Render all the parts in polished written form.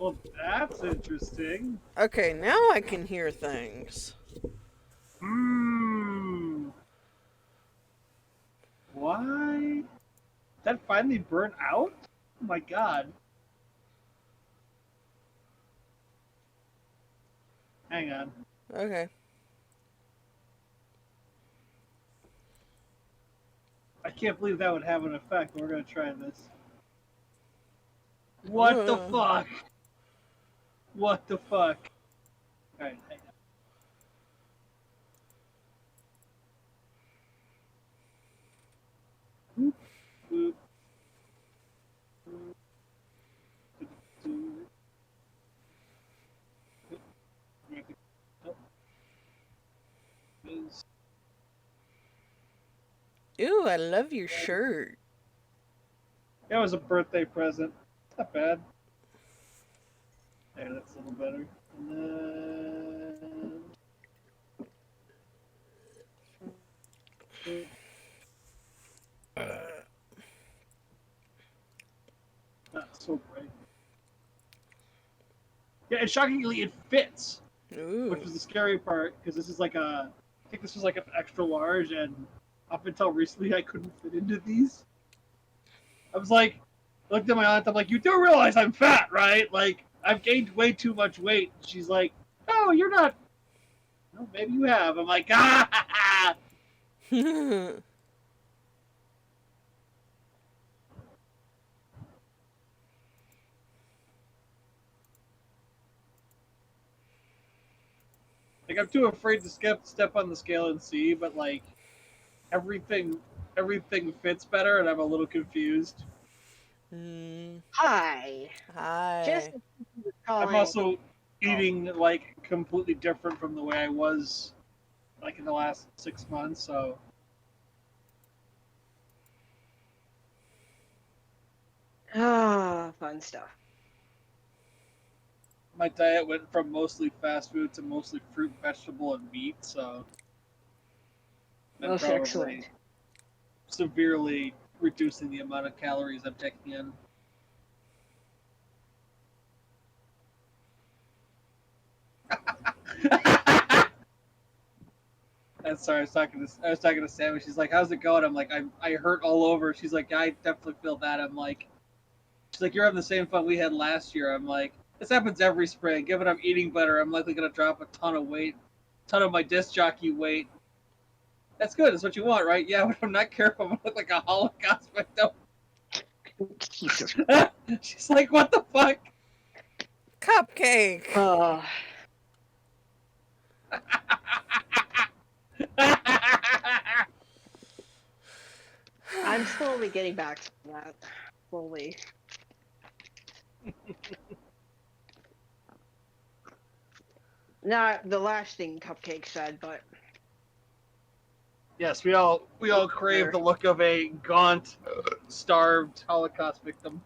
Well, that's interesting. Okay, now I can hear things. Why? That finally burnt out? Oh my god. Hang on. Okay. I can't believe that would have an effect. We're gonna try this. What the fuck? What the fuck? Alright, hang on. Boop, boop, boop. Ooh, I love your shirt. That was a birthday present. Not bad. There, that's a little better. And then... Not so bright. Yeah, and shockingly, it fits, Ooh. which was the scary part because this is like a. I think this was like an extra large, and up until recently, I couldn't fit into these. I was like, looked at my aunt. I'm like, you do realize I'm fat, right? Like, I've gained way too much weight. She's like, no, you're not. No, maybe you have. I'm like, ah. Like, I'm too afraid to step on the scale and see, but like, everything fits better, and I'm a little confused. Hi. Just Hi. I'm also eating like completely different from the way I was like in the last 6 months. So fun stuff. my diet went from mostly fast food to mostly fruit, vegetable, and meat. So I'm Most probably excellent. severely reducing the amount of calories I'm taking in. I'm sorry, I was talking to Sammy. She's like, "How's it going?" I'm like, I hurt all over." She's like, "I definitely feel that." I'm like, she's like, "You're having the same fun we had last year." I'm like, "This happens every spring. Given I'm eating better, I'm likely gonna drop a ton of weight, ton of my disc jockey weight. That's good. That's what you want, right? Yeah, but if I'm not careful, I'm gonna look like a Holocaust victim." Jesus. She's like, "What the fuck?" Cupcake. I'm slowly getting back to that. Slowly. Not the last thing Cupcake said, but Yes, we all crave the look of a gaunt, starved Holocaust victim.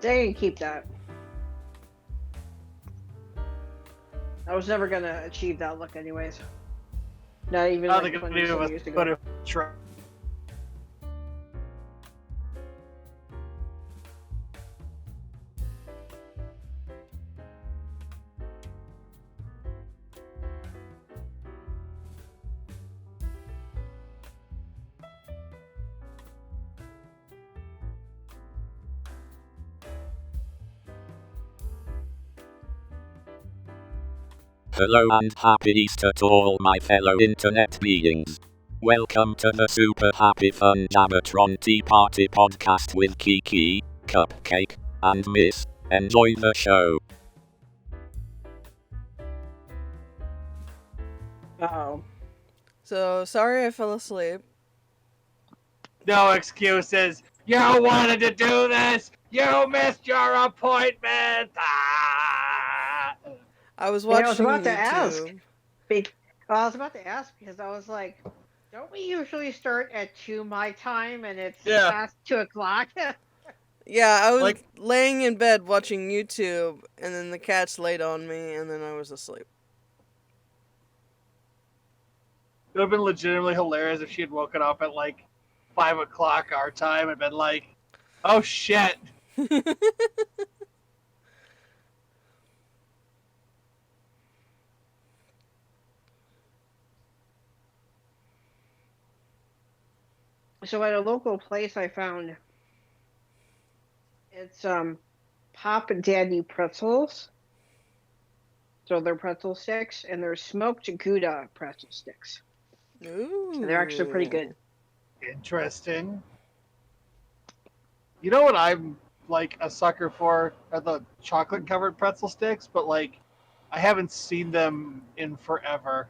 they can keep that. I was never gonna achieve that look, anyways. Not even I like don't think 20 any of some us years could ago. have tried. Hello and happy Easter to all my fellow internet beings. Welcome to the super happy fun Jabbertron Tea Party podcast with Kiki, Cupcake, and Miss. Enjoy the show. Uh-oh. So, sorry I fell asleep. No excuses. You wanted to do this. You missed your appointment. Ah! I was Yeah, watching I was about to YouTube. ask. I was about to ask because I was like, don't we usually start at 2 my time and it's past 2 o'clock? Yeah, I was Like- laying in bed watching YouTube, and then the cats laid on me, and then I was asleep. It would have been legitimately hilarious if she had woken up at like 5 o'clock our time and been like, "Oh shit." So at a local place, I found it's Pop Daddy pretzels. So they're pretzel sticks, and they're smoked Gouda pretzel sticks. Ooh. And they're actually pretty good. Interesting. You know what I'm like a sucker for are the chocolate covered pretzel sticks, but like I haven't seen them in forever.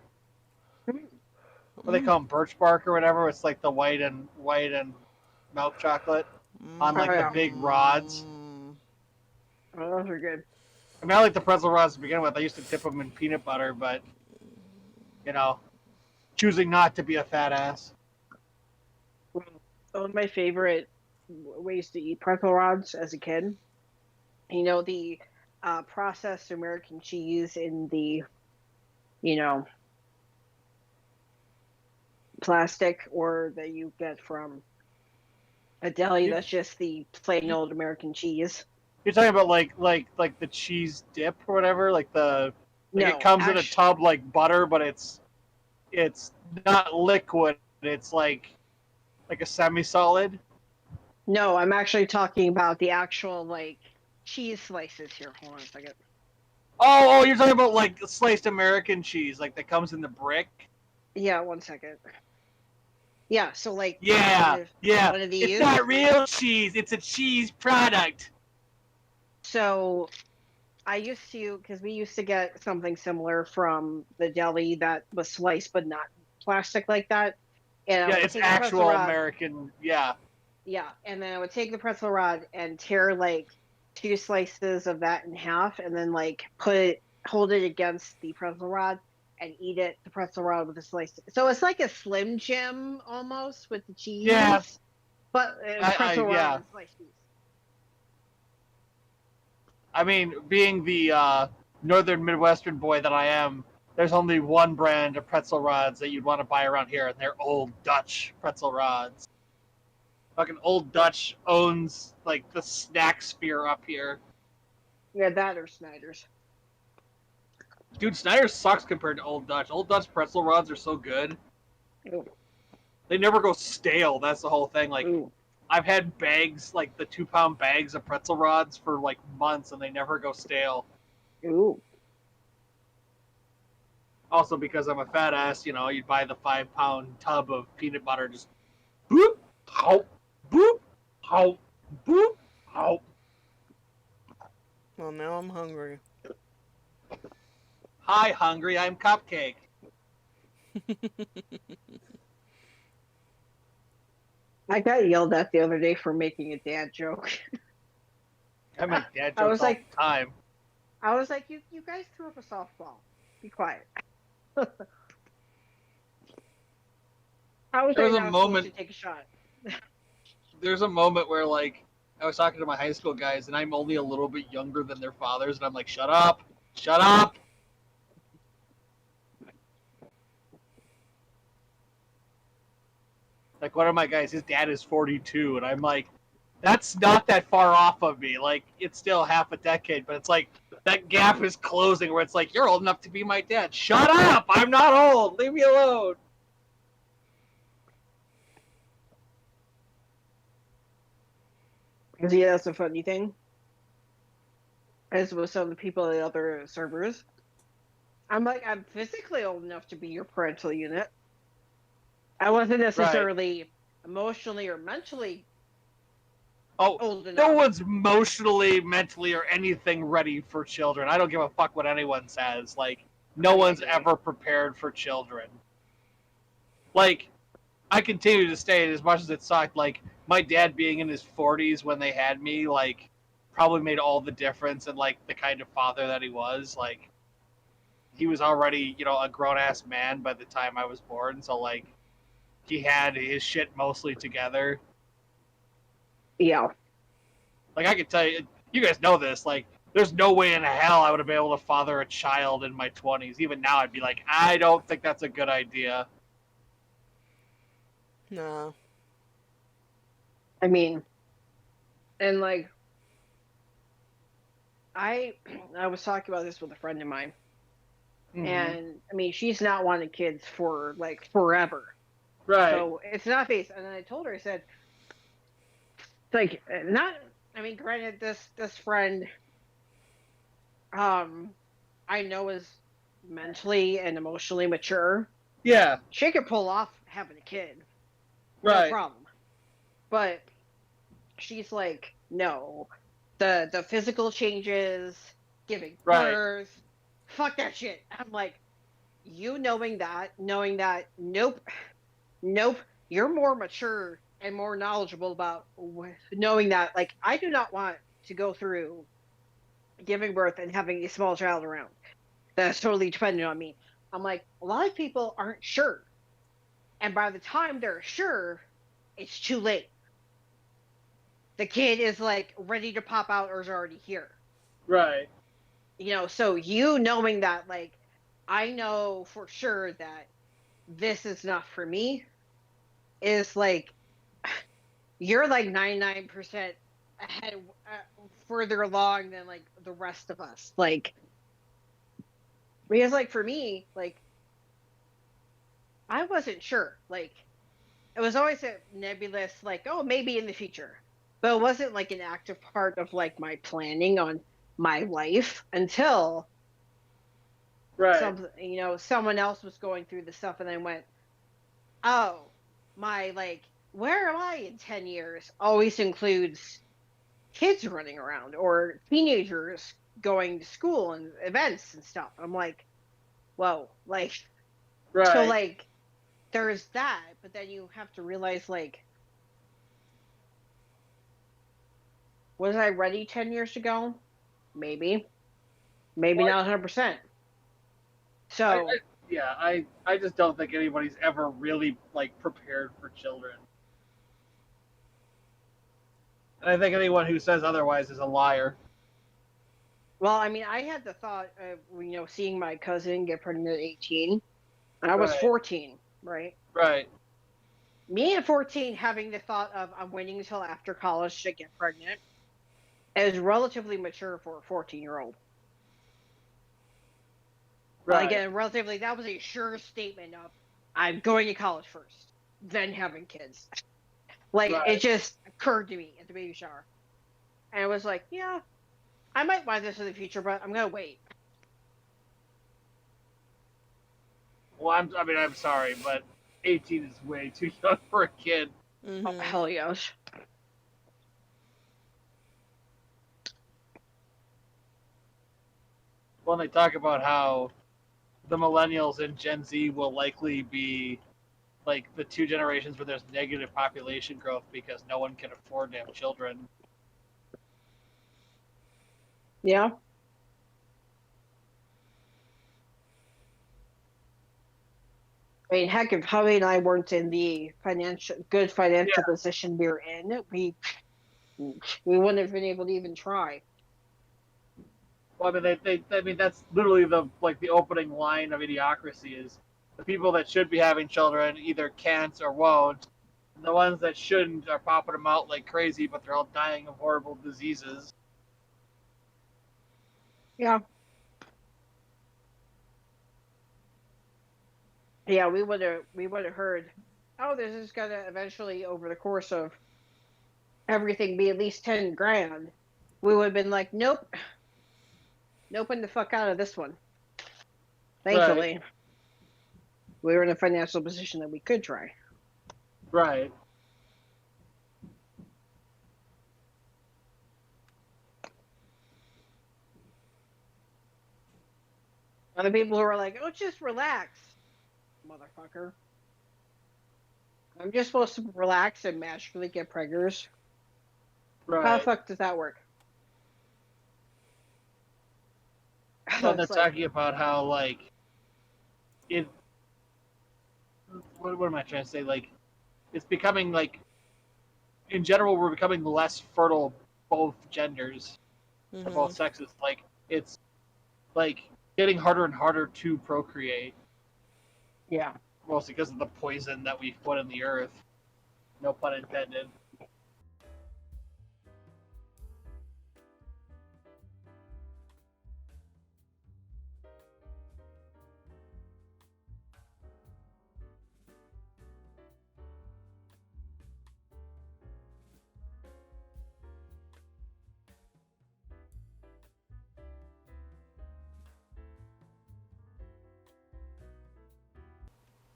What they call them, birch bark or whatever. It's like the white and milk chocolate on like Oh, the yeah. big rods. Oh, those are good. I mean, I like the pretzel rods to begin with. I used to dip them in peanut butter, but you know, choosing not to be a fat ass. One of my favorite ways to eat pretzel rods as a kid. You know, the processed American cheese in the, you know, plastic, or that you get from a deli that's just the plain old American cheese. You're talking about like the cheese dip or whatever, like the like No, it comes in a tub like butter, but it's not liquid. It's like a semi-solid. no, I'm actually talking about the actual like cheese slices here. Hold on a second. Oh, you're talking about like sliced American cheese, like that comes in the brick. Yeah, 1 second. Yeah, so like Yeah. one of these. It's not real cheese. It's a cheese product. So I used to, because we used to get something similar from the deli that was sliced but not plastic like that. And I Yeah, would it's take the pretzel actual rod, American. Yeah. yeah, and then I would take the pretzel rod and tear like 2 slices of that in half, and then like hold it against the pretzel rod and eat it, the pretzel rod with a slice. So it's like a Slim Jim almost with the cheese. Yeah. But pretzel rod yeah. and sliced cheese. I mean, being the northern Midwestern boy that I am, there's only one brand of pretzel rods that you'd want to buy around here, and they're Old Dutch pretzel rods. Fucking Old Dutch owns like the snack sphere up here. Yeah, that or Snyder's. Dude, Snyder's sucks compared to Old Dutch. Old Dutch pretzel rods are so good. Ooh. They never go stale. That's the whole thing. Like, Ooh. I've had bags, like the 2-pound bags of pretzel rods for like months, and they never go stale. Ooh. Also, because I'm a fat ass, you know, you'd buy the 5-pound tub of peanut butter, just boop, how, boop, how, boop, how. Well, now I'm hungry. Hi, hungry. I'm Cupcake. I got yelled at the other day for making a dad joke. I make dad I was jokes all like- the time. I was like, you guys threw up a softball. Be quiet. How was There I was a not moment- supposed to take a shot? There's a moment where, like, I was talking to my high school guys, and I'm only a little bit younger than their fathers, and I'm like, shut up! Shut up! Like, one of my guys, his dad is 42, and I'm like, that's not that far off of me. Like, it's still half a decade, but it's like, that gap is closing where it's like, you're old enough to be my dad. Shut up! I'm not old! Leave me alone! Because yeah, that's a funny thing. As with some of the people at other servers, I'm like, I'm physically old enough to be your parental unit. I wasn't necessarily emotionally or mentally Oh, old enough. no one's emotionally, mentally, or anything ready for children. I don't give a fuck what anyone says. Like, no one's ever prepared for children. Like, I continue to state, as much as it sucked, like, my dad being in his 40s when they had me, like, probably made all the difference in, like, the kind of father that he was. Like, he was already, you know, a grown-ass man by the time I was born, so, like, he had his shit mostly together. Yeah. Like, I can tell you, you guys know this, like, there's no way in hell I would have been able to father a child in my 20s. Even now, I'd be like, I don't think that's a good idea. No. I mean, and like, I was talking about this with a friend of mine, Mhm. and I mean, she's not wanted kids for like forever. Right. So it's not face. And then I told her, I said, it's like not. I mean, granted, this friend, I know is mentally and emotionally mature. Yeah. She could pull off having a kid, no Right. problem. But she's like, no, the physical changes, giving Right. birth, fuck that shit. I'm like, you knowing that, nope, nope, you're more mature and more knowledgeable about knowing that. Like, I do not want to go through giving birth and having a small child around. That's totally dependent on me. I'm like, a lot of people aren't sure. And by the time they're sure, it's too late. The kid is like ready to pop out or is already here. Right. So you knowing that, like, I know for sure that this is not for me is like, you're like 99% ahead, further along than like the rest of us. Like, because like for me, like, I wasn't sure. Like, it was always a nebulous, like, oh, maybe in the future. But it wasn't like an active part of like my planning on my life until Right. someone else was going through the stuff, and I went, oh, my, like, where am I in 10 years always includes kids running around or teenagers going to school and events and stuff. I'm like, whoa, like, so Right. like there's that, but then you have to realize, like, was I ready 10 years ago? Maybe Well, not 100%. So I just don't think anybody's ever really like prepared for children. And I think anyone who says otherwise is a liar. well, I mean, I had the thought of seeing my cousin get pregnant at 18, and I was Right. 14, right? Right. Me at 14 having the thought of I'm waiting until after college to get pregnant is relatively mature for a 14-year-old. Right. Again, relatively, that was a sure statement of I'm going to college first, then having kids. Like, Right. it just occurred to me at the baby shower. And I was like, yeah, I might want this in the future, but I'm going to wait. Well, I'm sorry, but 18 is way too young for a kid. Mm-hmm. Oh, hell yes. When they talk about how the millennials and Gen Z will likely be like the two generations where there's negative population growth because no one can afford to have children. Yeah. I mean, heck, if Howie and I weren't in the good financial position we're in, we wouldn't have been able to even try. Well, I mean, that's literally the opening line of Idiocracy is the people that should be having children either can't or won't. And the ones that shouldn't are popping them out like crazy, but they're all dying of horrible diseases. Yeah. Yeah, we would have heard, oh, this is gonna eventually, over the course of everything, be at least 10 grand. We would have been like, nope, noping the fuck out of this one. Thankfully, we were in a financial position that we could try. Right. Other people who are like, oh, just relax, motherfucker. I'm just supposed to relax and magically get preggers. Right. How the fuck does that work? Well, they're talking about how like it. What am I trying to say? Like, it's becoming like, in general, we're becoming less fertile, both genders, or both sexes. Like, it's like getting harder and harder to procreate. Yeah. Mostly because of the poison that we've put in the earth. No pun intended.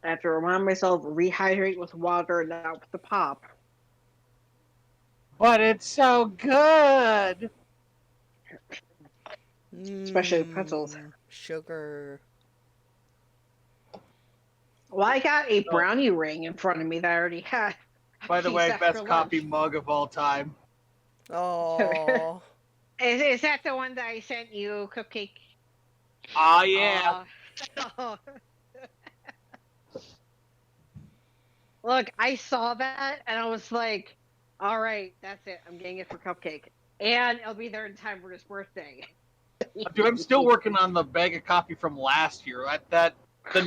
I have to remind myself, rehydrate with water, not with the pop. But it's so good. Especially with pretzels. Sugar. Well, I got a Oh. brownie ring in front of me that I already had. By the piece way, after best coffee lunch. mug of all time. Oh. Is that the one that I sent you, Cupcake? Ah, yeah. Look, I saw that and I was like, all right, that's it. I'm getting it for Cupcake. And it'll be there in time for his birthday. Dude, I'm still working on the bag of coffee from last year.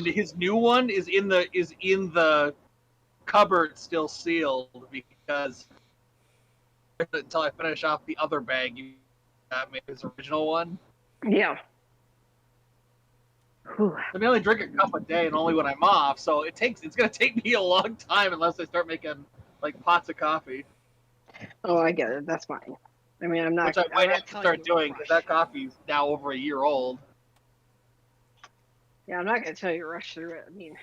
His new one is in the cupboard, still sealed, because until I finish off the other bag you got me, his original one. Yeah. Whew. I mean, I only drink a cup a day, and only when I'm off. So it's gonna take me a long time unless I start making like pots of coffee, Oh, I get it. That's fine. I mean, I'm not. which I I'm might not have to telling start you doing to because rush. that coffee's now over a year old. Yeah, I'm not gonna tell you to rush through it. I mean,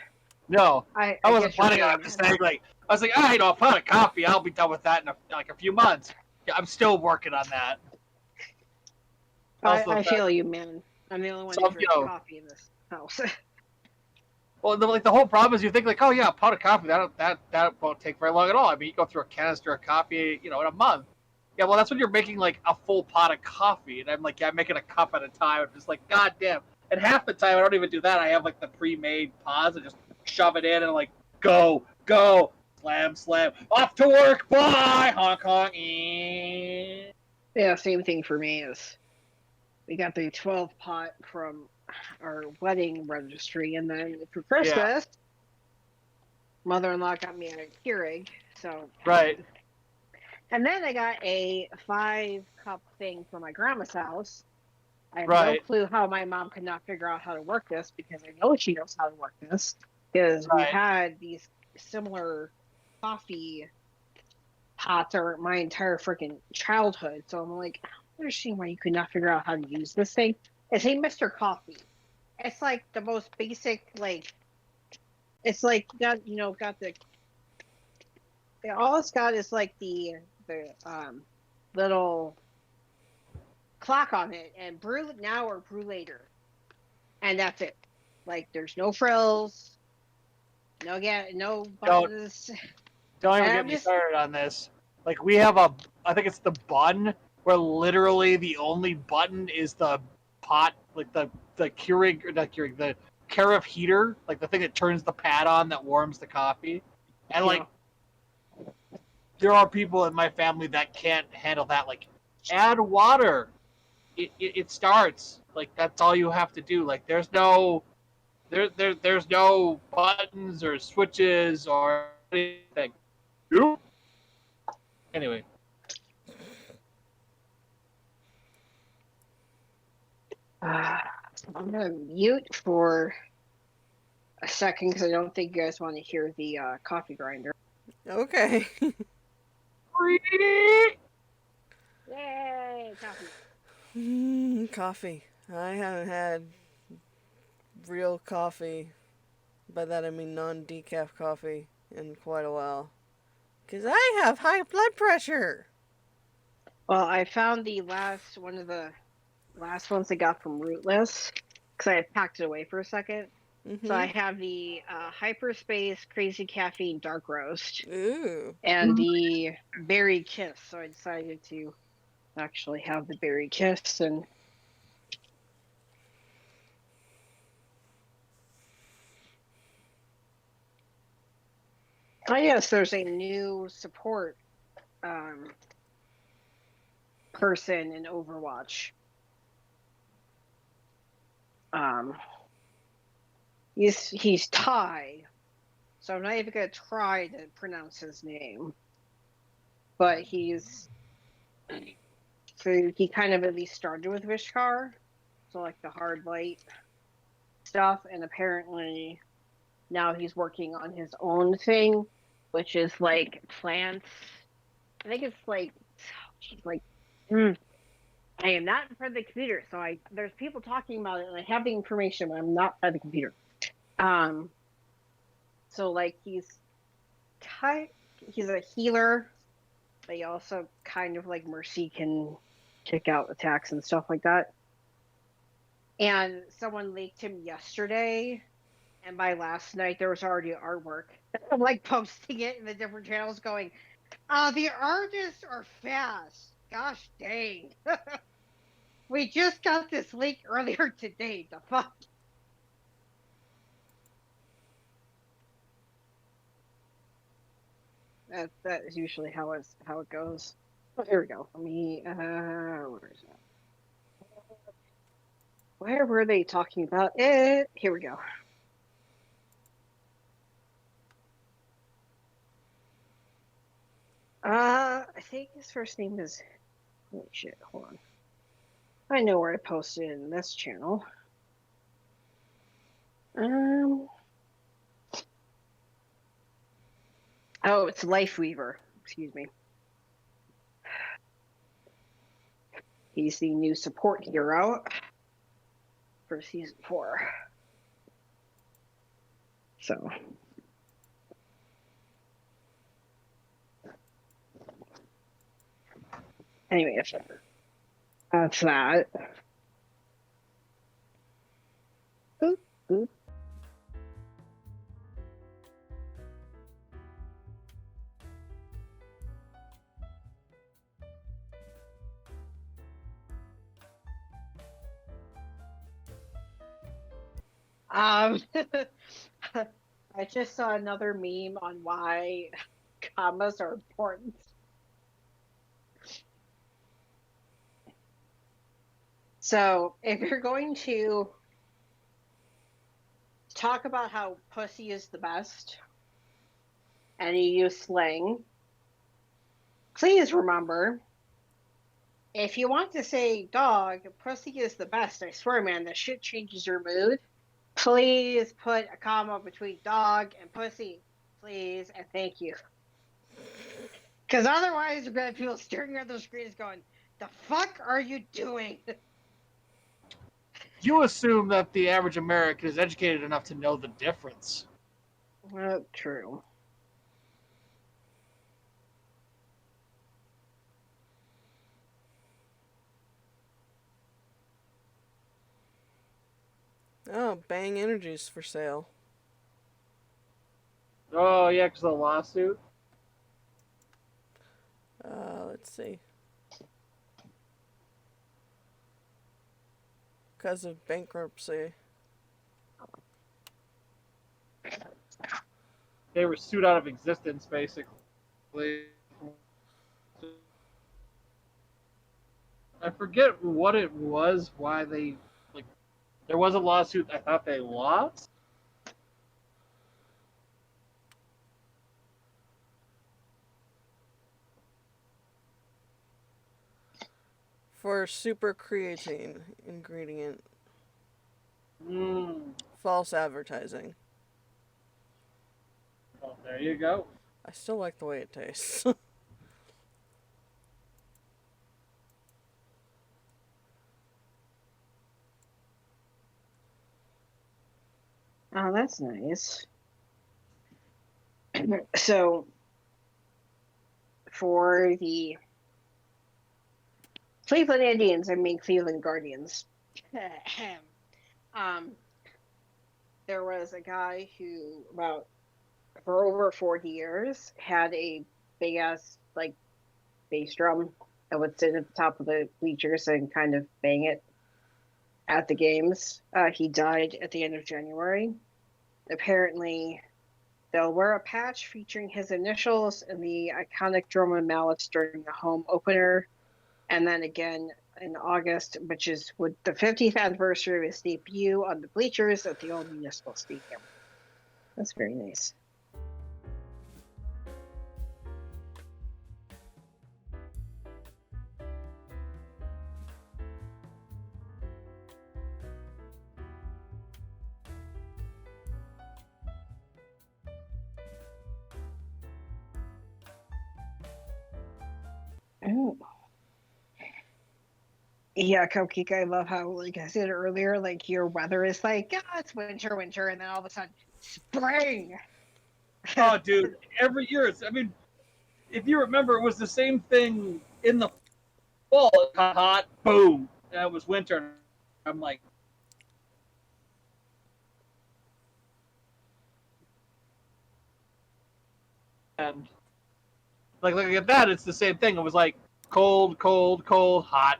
No, I wasn't guess you're planning on it. I'm saying, just saying, like, I was like, all right, a pot of coffee, I'll be done with that in a few months. Yeah, I'm still working on that. Also, I feel you, man. I'm the only one So, who you drinks know- coffee in this house. well, the whole problem is you think like, oh yeah, a pot of coffee that won't take very long at all. I mean, you go through a canister of coffee, in a month. Yeah, well, that's when you're making like a full pot of coffee, and I'm like, yeah, I'm making a cup at a time. I'm just like, god damn. And half the time, I don't even do that. I have like the pre-made pods and just shove it in and like go, slam, off to work, bye, honk honk. Yeah, same thing for me. Is we got the 12 pot from our wedding registry, and then for Christmas, mother-in-law got me a Keurig. So Right. and then I got a 5-cup thing for my grandma's house. I have no Right. clue how my mom could not figure out how to work this, because I know she knows how to work this, because we Right. had these similar coffee pots our my entire freaking childhood. So I'm like, I don't understand why you could not figure out how to use this thing. It's a Mr. Coffee. It's like the most basic, like, it's like got the all it's got is like the little clock on it, and brew now or brew later, and that's it. Like, there's no frills, no buttons. Don't even And get I'm me just- started on this. Like, we have I think it's the bun, where literally the only button is the pot, like the Keurig, or not Keurig, the carafe heater, like the thing that turns the pad on that warms the coffee. And like, there are people in my family that can't handle that. Like, add water. It starts. Like, that's all you have to do. Like, there's no buttons or switches or anything. Nope. Anyway. I'm gonna mute for a second because I don't think you guys want to hear the coffee grinder. Okay. Yay, coffee! Coffee. I haven't had real coffee. By that I mean non-decaf coffee in quite a while. Because I have high blood pressure. Well, I found one of the last ones I got from Rootless, because I had packed it away for a second. So I have the Hyperspace Crazy Caffeine Dark Roast Ooh. and the Berry Kiss. So I decided to actually have the Berry Kiss. And I guess there's a new support person in Overwatch. He's Thai, so I'm not even gonna try to pronounce his name. But he kind of at least started with Mish-chan, so like the hard light stuff, and apparently now he's working on his own thing, which is like plants. I think it's like I am not in front of the computer, so there's people talking about it, and I have the information, but I'm not by the computer. So like he's a healer, but he also kind of like Mercy can kick out attacks and stuff like that. And someone leaked him yesterday, and by last night there was already artwork. I'm like posting it in the different channels going, the artists are fast. Gosh dang. We just got this leak earlier today. The fuck? That is usually how it goes. Oh, here we go. Let me where is that? Where were they talking about it? Here we go. I think his first name is, holy shit, hold on. I know where I posted it in this channel. Oh, it's Life Weaver. Excuse me. He's the new support hero for season 4. So. Anyway, that's that. Oop, oop. I just saw another meme on why commas are important. So, if you're going to talk about how pussy is the best and you use slang, please remember, if you want to say dog, pussy is the best, I swear, man, that shit changes your mood. Please put a comma between dog and pussy, please, and thank you. Because otherwise, you're going to have people staring at the screens going, the fuck are you doing? You assume that the average American is educated enough to know the difference. True. Oh, Bang Energy's for sale. Oh, yeah, because of the lawsuit? Let's see. Because of bankruptcy. They were sued out of existence, basically. I forget what it was, why they, like, there was a lawsuit I thought they lost. For super creatine ingredient. False advertising. Oh, there you go. I still like the way it tastes. Oh, that's nice. So, for the Cleveland Indians, I mean Cleveland Guardians, there was a guy who, for over 40 years, had a big ass, like, bass drum that would sit at the top of the bleachers and kind of bang it at the games. He died at the end of January. Apparently, they'll wear a patch featuring his initials and the iconic drum and mallets during the home opener, and then again in August, which is with the 50th anniversary of his debut on the bleachers at the old municipal stadium. That's very nice. Oh. Yeah, Cupcake, I love how, like I said earlier, like your weather is like, it's winter, and then all of a sudden, spring! Oh, dude, every year I mean, if you remember, it was the same thing in the fall. It got hot, boom, and it was winter. I'm like, and like looking at that, it's the same thing. It was like cold, cold, cold, hot.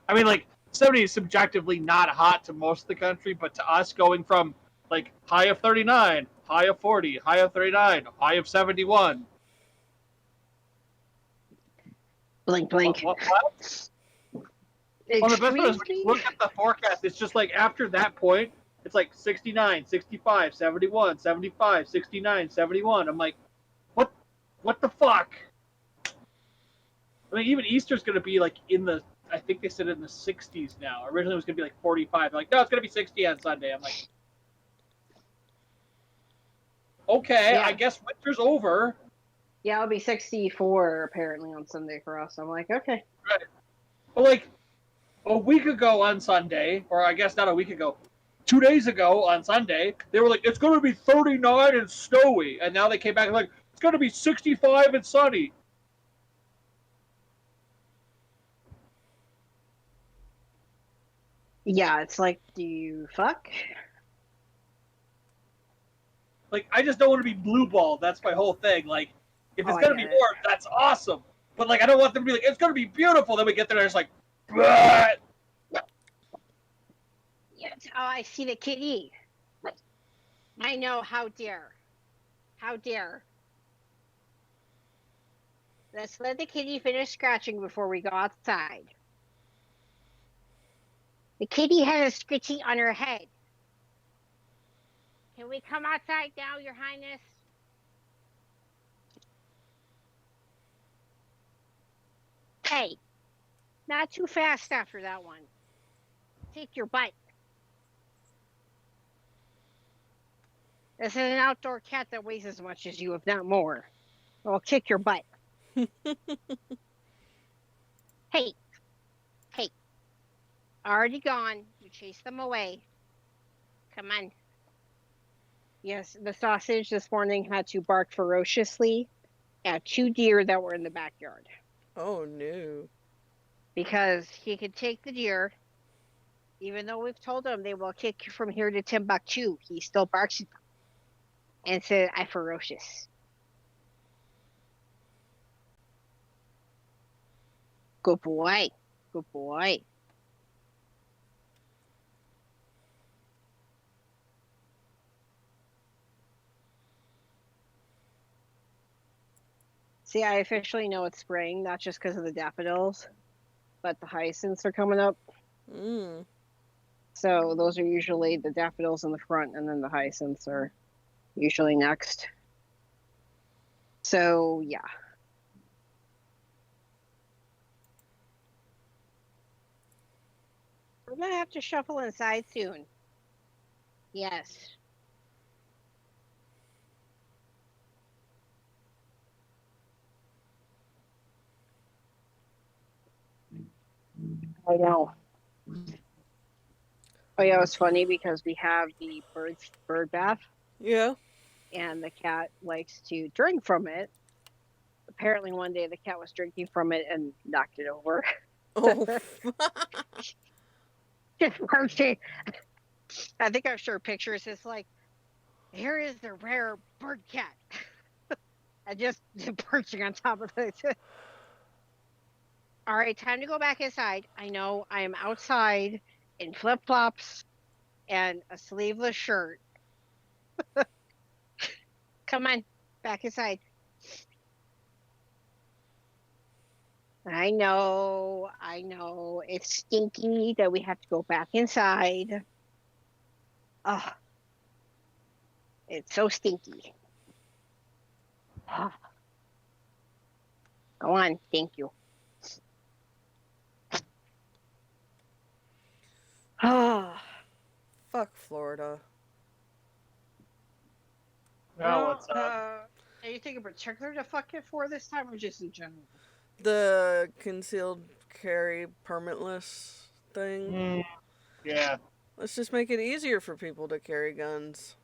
I mean, like 70 is subjectively not hot to most of the country, but to us, going from like high of 39, high of 40, high of 39, high of 71. Blink, blink. What? Well, the best part is when you look at the forecast, it's just like after that point, it's like 69, 65, 71, 75, 69, 71. I'm like, what the fuck? I mean, even Easter's going to be like in the, I think they said in the 60s now. Originally it was going to be like 45. They're like, no, it's going to be 60 on Sunday. I'm like, okay, Yeah. I guess winter's over. Yeah, it'll be 64 apparently on Sunday for us. I'm like, okay. Right. But like a week ago on Sunday, or I guess not a week ago, 2 days ago on Sunday, they were like, it's going to be 39 and snowy. And now they came back and like, it's going to be 65 and sunny. Yeah, it's like, do you fuck? Like, I just don't want to be blue balled. That's my whole thing. Like, if it's I going to be get it. warm, that's awesome. But like, I don't want them to be like, it's going to be beautiful. Then we get there and it's like, bleh. Yes. Oh, I see the kitty. I know, how dare. How dare. Let's let the kitty finish scratching before we go outside. The kitty has a scritchy on her head. Can we come outside now, Your Highness? Hey, not too fast after that one. Take your butt. This is an outdoor cat that weighs as much as you, if not more. I'll kick your butt. Hey. Hey. Already gone. You chased them away. Come on. Yes, the sausage this morning had to bark ferociously at 2 deer that were in the backyard. Oh no. Because he could take the deer, even though we've told him they will kick you from here to Timbuktu, he still barks at them and said, "I'm ferocious." Good boy. Good boy. See, I officially know it's spring, not just because of the daffodils, but the hyacinths are coming up. Mm. So those are usually the daffodils in the front, and then the hyacinths are usually next. So, yeah. We're going to have to shuffle inside soon. Yes. I know. Oh yeah, it was funny because we have the bird bath, Yeah. and the cat likes to drink from it. Apparently, one day the cat was drinking from it and knocked it over. Oh. Just perching. I think I've shared pictures. It's like, here is the rare bird cat, and just perching on top of it. All right, time to go back inside. I know I am outside in flip flops and a sleeveless shirt. Come on, back inside. I know. It's stinky that we have to go back inside. Oh, it's so stinky. Go on, thank you. Ah. Fuck Florida. Now what's up? Anything in particular to fuck it for this time, or just in general? The concealed carry permitless thing. Yeah. Let's just make it easier for people to carry guns.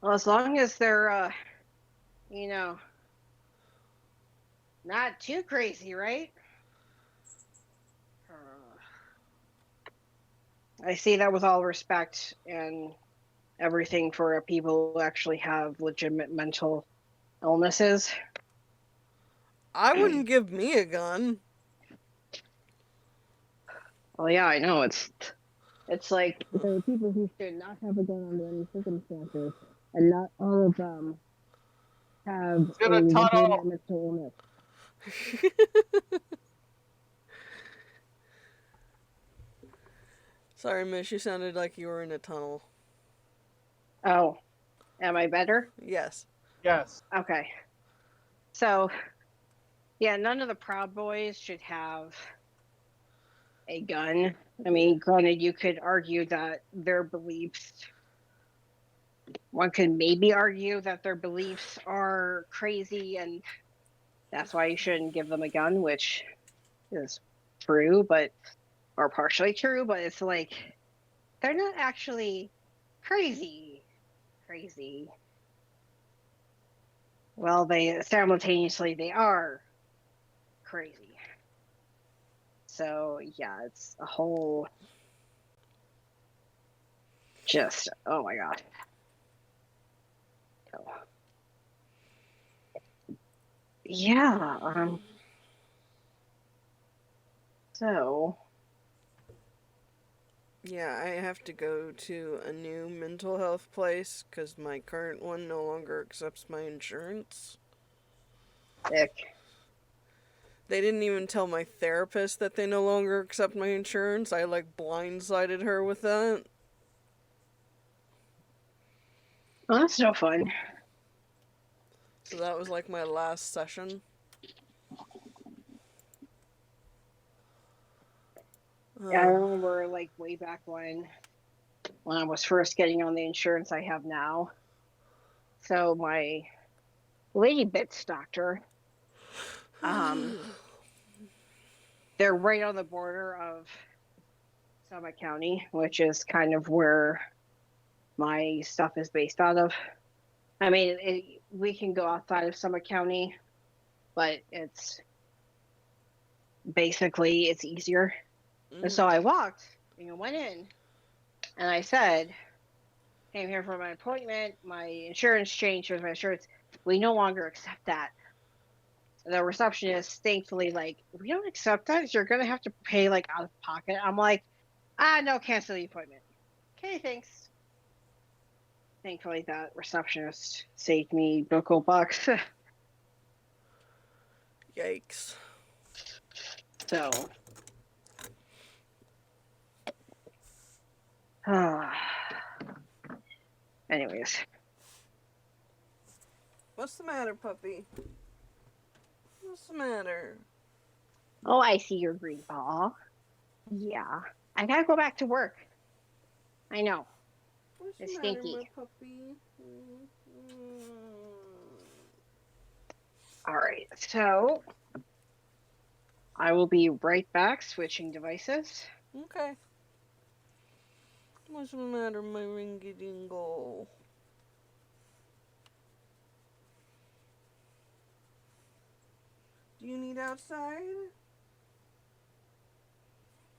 Well, as long as they're, you know, not too crazy, right? I say that with all respect and everything for people who actually have legitimate mental illnesses. I wouldn't give me a gun. Well, yeah, I know. It's like there are people who should not have a gun under any circumstances, and not all of them have It's gonna tunnel. mental illness. Sorry, Mish, you sounded like you were in a tunnel. Oh, am I better? Yes. Yes. Okay. So, yeah, none of the Proud Boys should have a gun. I mean, granted, you could argue that their beliefs, one could maybe argue that their beliefs are crazy and that's why you shouldn't give them a gun, which is true, or partially true, but it's like, they're not actually crazy. Well, they are crazy. So, yeah, it's a whole just, oh my god. So, yeah, so Yeah, I have to go to a new mental health place because my current one no longer accepts my insurance. ick. They didn't even tell my therapist that they no longer accept my insurance. I, like, blindsided her with that. Well, that's no fun. So that was, like, my last session. Yeah, I remember, like, way back when I was first getting on the insurance I have now. So my lady bits doctor, they're right on the border of Summit County, which is kind of where my stuff is based out of. I mean, we can go outside of Summit County, but it's easier. And so I walked and went in and I said, came here for my appointment, my insurance changed with my insurance. We no longer accept that. The receptionist, thankfully, like, we don't accept that. You're going to have to pay, like, out of pocket. I'm like, no, cancel the appointment. Okay, thanks. Thankfully, that receptionist saved me $5 bucks. Yikes. So, anyways. What's the matter, puppy? What's the matter? Oh, I see your green ball. Yeah. I gotta go back to work. I know. What's It's the matter, stinky. my puppy? Alright, so I will be right back switching devices. Okay. What's the matter, my ringy-dingle? Do you need outside?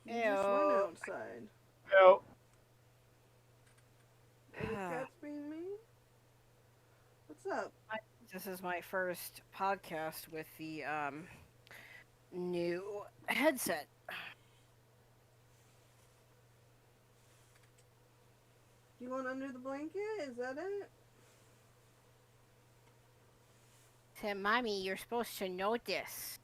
You just went outside. No. Are the cats being mean? What's up? This is my first podcast with the new headset. You want under the blanket? Is that it? Said, Mommy, you're supposed to know this.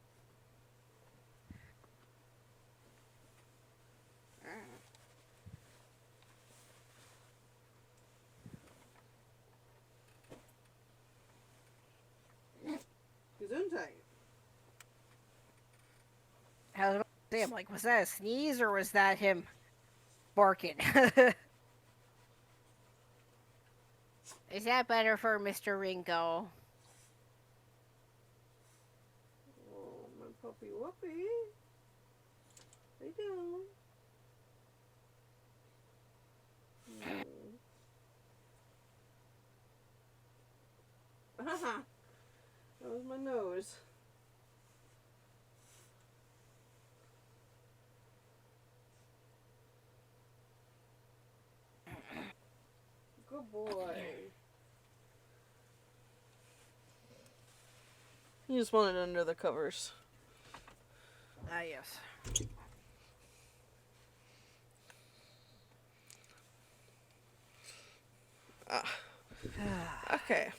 Gesundheit. I was about to say, I'm like, was that a sneeze or was that him barking? Is that better for Mr. Ringo? Oh, my puppy whoopee. How you doing? That was my nose. Good boy. You just want it under the covers. Ah, yes. Okay.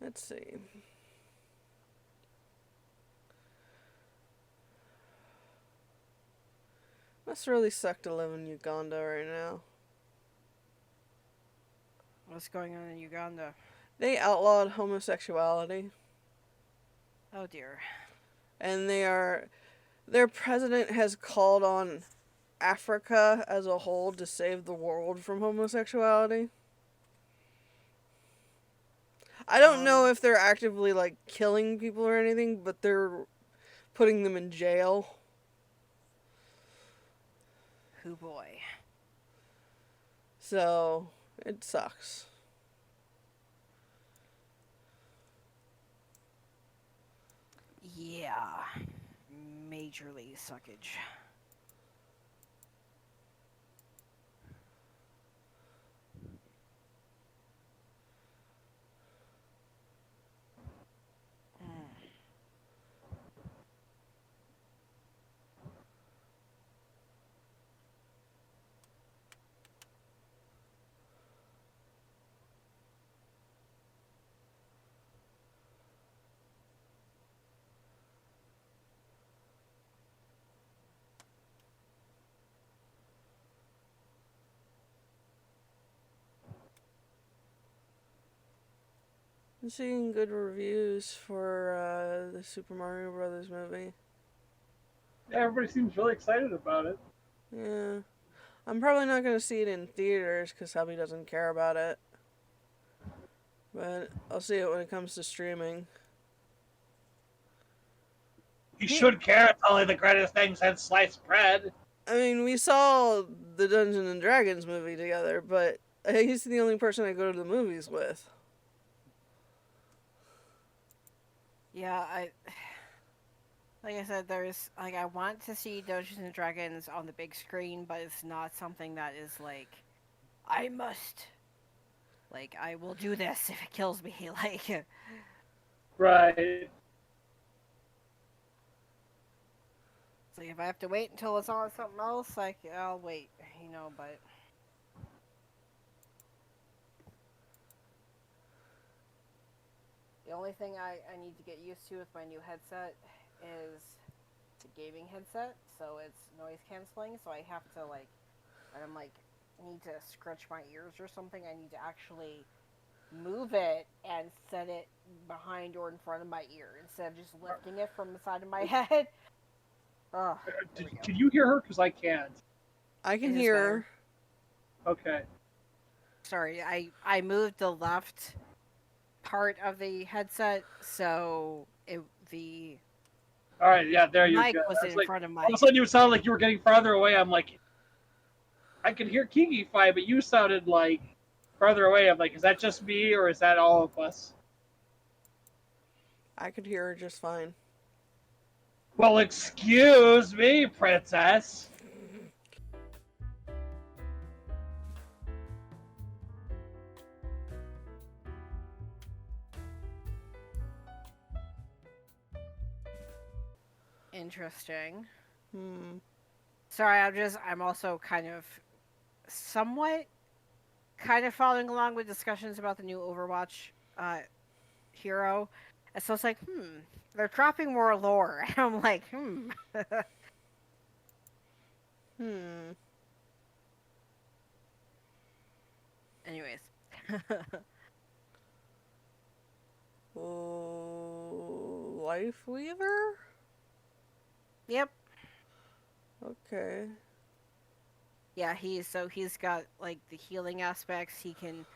Let's see. Must really suck to live in Uganda right now. What's going on in Uganda? They outlawed homosexuality. Oh dear. And their president has called on Africa as a whole to save the world from homosexuality. I don't know if they're actively like killing people or anything, but they're putting them in jail. Hoo boy. So it sucks. Yeah. Majorly suckage. I'm seeing good reviews for the Super Mario Brothers movie. Yeah, everybody seems really excited about it. Yeah. I'm probably not going to see it in theaters because hubby doesn't care about it. But I'll see it when it comes to streaming. You should care. It's only the greatest thing since sliced bread. I mean, we saw the Dungeons and Dragons movie together, but he's the only person I go to the movies with. Yeah, like I said, I want to see Dungeons and Dragons on the big screen, but it's not something that is like, I must. Like, I will do this if it kills me. Like, Right. so if I have to wait until it's on something else, like, I'll wait, but. The only thing I need to get used to with my new headset is the gaming headset, so it's noise canceling, so I have to, like, when I'm, like, need to scratch my ears or something, I need to actually move it and set it behind or in front of my ear instead of just lifting it from the side of my head. Oh, Can you hear her? Because I can't. I can hear her. Okay. Sorry, I moved the left part of the headset, so the All right, yeah, there you mic go. was in front of my. All of a sudden, you sounded like you were getting farther away. I'm like, I could hear Kiki fine, but you sounded like farther away. I'm like, is that just me or is that all of us? I could hear her just fine. Well, excuse me, princess. Interesting. Sorry, I'm also somewhat following along with discussions about the new Overwatch hero. And so it's like, they're dropping more lore. And I'm like, Anyways. Life Weaver? Yep. Okay. Yeah, he's got like the healing aspects. He can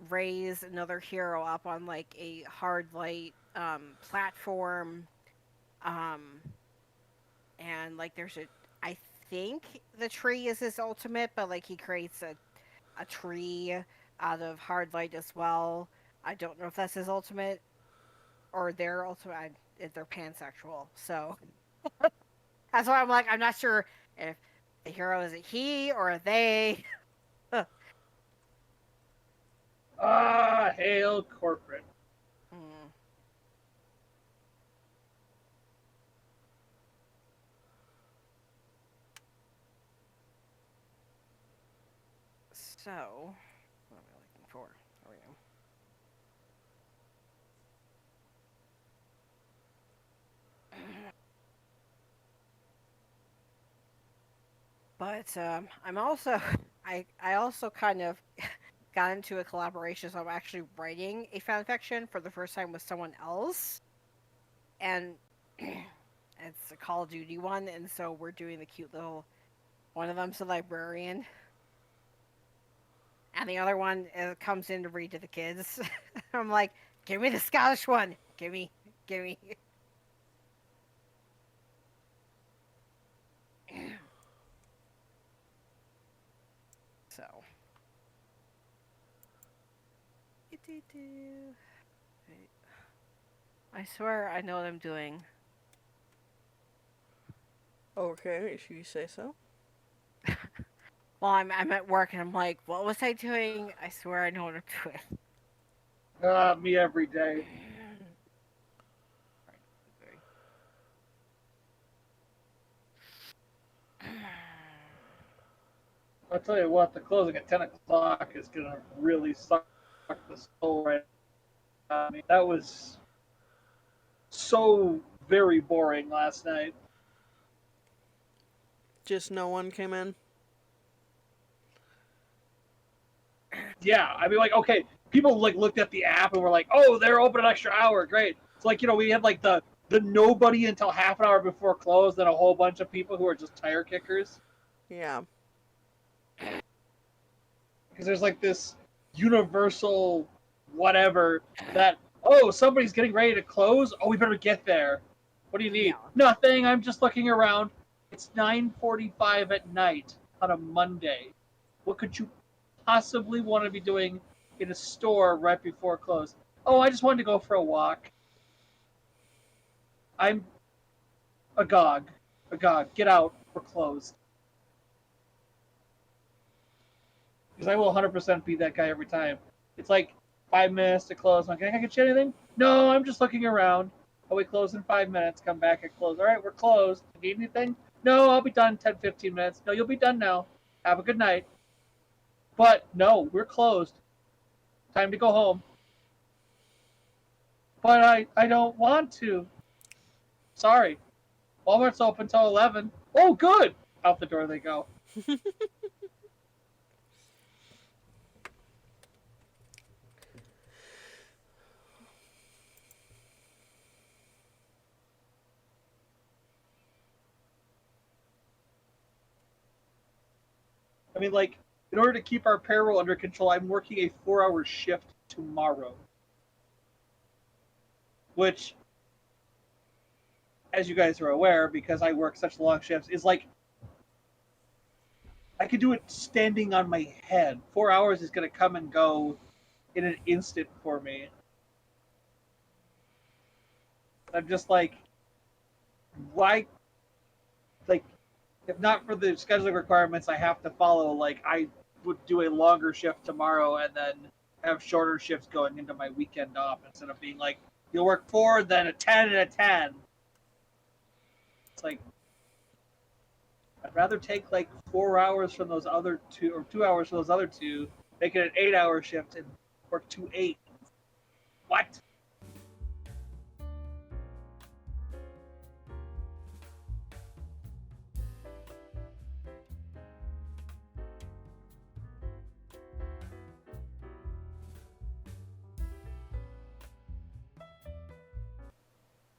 raise another hero up on like a hard light platform. And like I think the tree is his ultimate, but like he creates a tree out of hard light as well. I don't know if that's his ultimate or their ultimate. If they're pansexual, so that's why I'm like, I'm not sure if the hero is a he or a they. Ah, hail corporate. Mm. So, what am I looking for? There we go. But I'm also, I also kind of got into a collaboration, so I'm actually writing a fan fiction for the first time with someone else, and it's a Call of Duty one, and so we're doing the cute little. One of them's a librarian, and the other one comes in to read to the kids. I'm like, give me the Scottish one, give me. So. I swear I know what I'm doing. Okay, if you say so. Well, I'm at work and I'm like, what was I doing? I swear I know what I'm doing. Me every day. I'll tell you what, the closing at 10 o'clock is going to really suck the soul right out of me. That was so very boring last night. Just no one came in. Yeah, I mean, like, okay, people like looked at the app and were like, oh, they're open an extra hour, great. It's like, we had like the nobody until half an hour before close, then a whole bunch of people who are just tire kickers. Yeah. Because there's like this universal whatever that, oh, somebody's getting ready to close, oh, we better get there. What do you need? Yeah. Nothing, I'm just looking around. It's 9:45 at night on a Monday. What could you possibly want to be doing in a store right before close? Oh, I just wanted to go for a walk. I'm agog. Agog. Get out. We're closed. Because I will 100% be that guy every time. It's like 5 minutes to close. I'm like, can I get you anything? No, I'm just looking around. Oh, we close in 5 minutes. Come back and close. All right, we're closed. Need anything? No, I'll be done in 10, 15 minutes. No, you'll be done now. Have a good night. But no, we're closed. Time to go home. But I don't want to. Sorry. Walmart's open till 11. Oh, good. Out the door they go. I mean, like, in order to keep our payroll under control, I'm working a 4-hour shift tomorrow. Which, as you guys are aware, because I work such long shifts, is like, I could do it standing on my head. 4 hours is going to come and go in an instant for me. I'm just like, why? Like, if not for the scheduling requirements I have to follow, like, I would do a longer shift tomorrow and then have shorter shifts going into my weekend off instead of being like, you'll work 4, then a 10 and a 10. It's like, I'd rather take like 4 hours from those other two, or 2 hours from those other two, make it an 8-hour shift and work 2 8. What?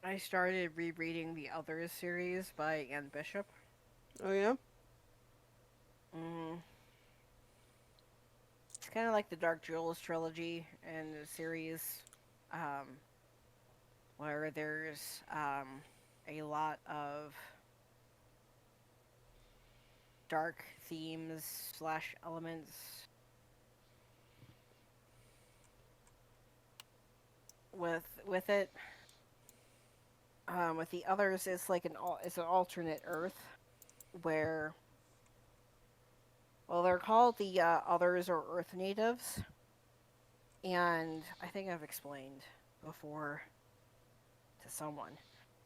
I started rereading the Others series by Anne Bishop. Oh, yeah? It's kind of like the Dark Jewels trilogy and the series, um, where there's a lot of dark themes / elements. with it. With the others, it's like it's an alternate Earth where, well, they're called the others or Earth natives, and I think I've explained before to someone.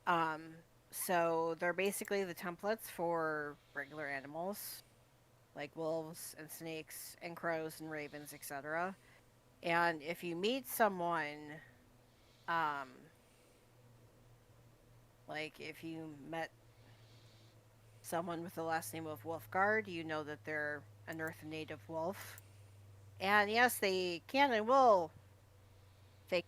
Um, so they're basically the templates for regular animals, like wolves and snakes and crows and ravens, etc. And if you meet someone, um, like if you met someone with the last name of Wolfguard, you know that they're an Earth native wolf. And yes, they can and will fake.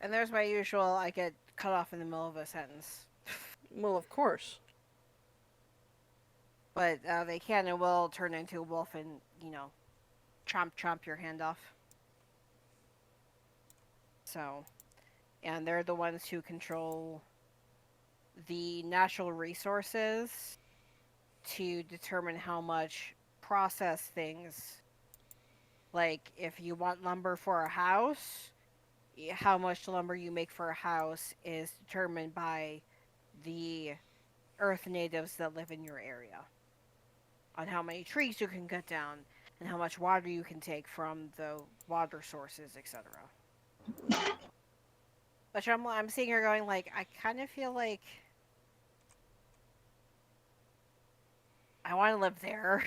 And there's my usual, I get cut off in the middle of a sentence. Well, of course. But they can and will turn into a wolf and, chomp your hand off. So, and they're the ones who control the natural resources to determine how much processed things, like if you want lumber for a house, how much lumber you make for a house is determined by the Earth natives that live in your area, on how many trees you can cut down and how much water you can take from the water sources, etc. Which I'm sitting here going like, I kind of feel like I want to live there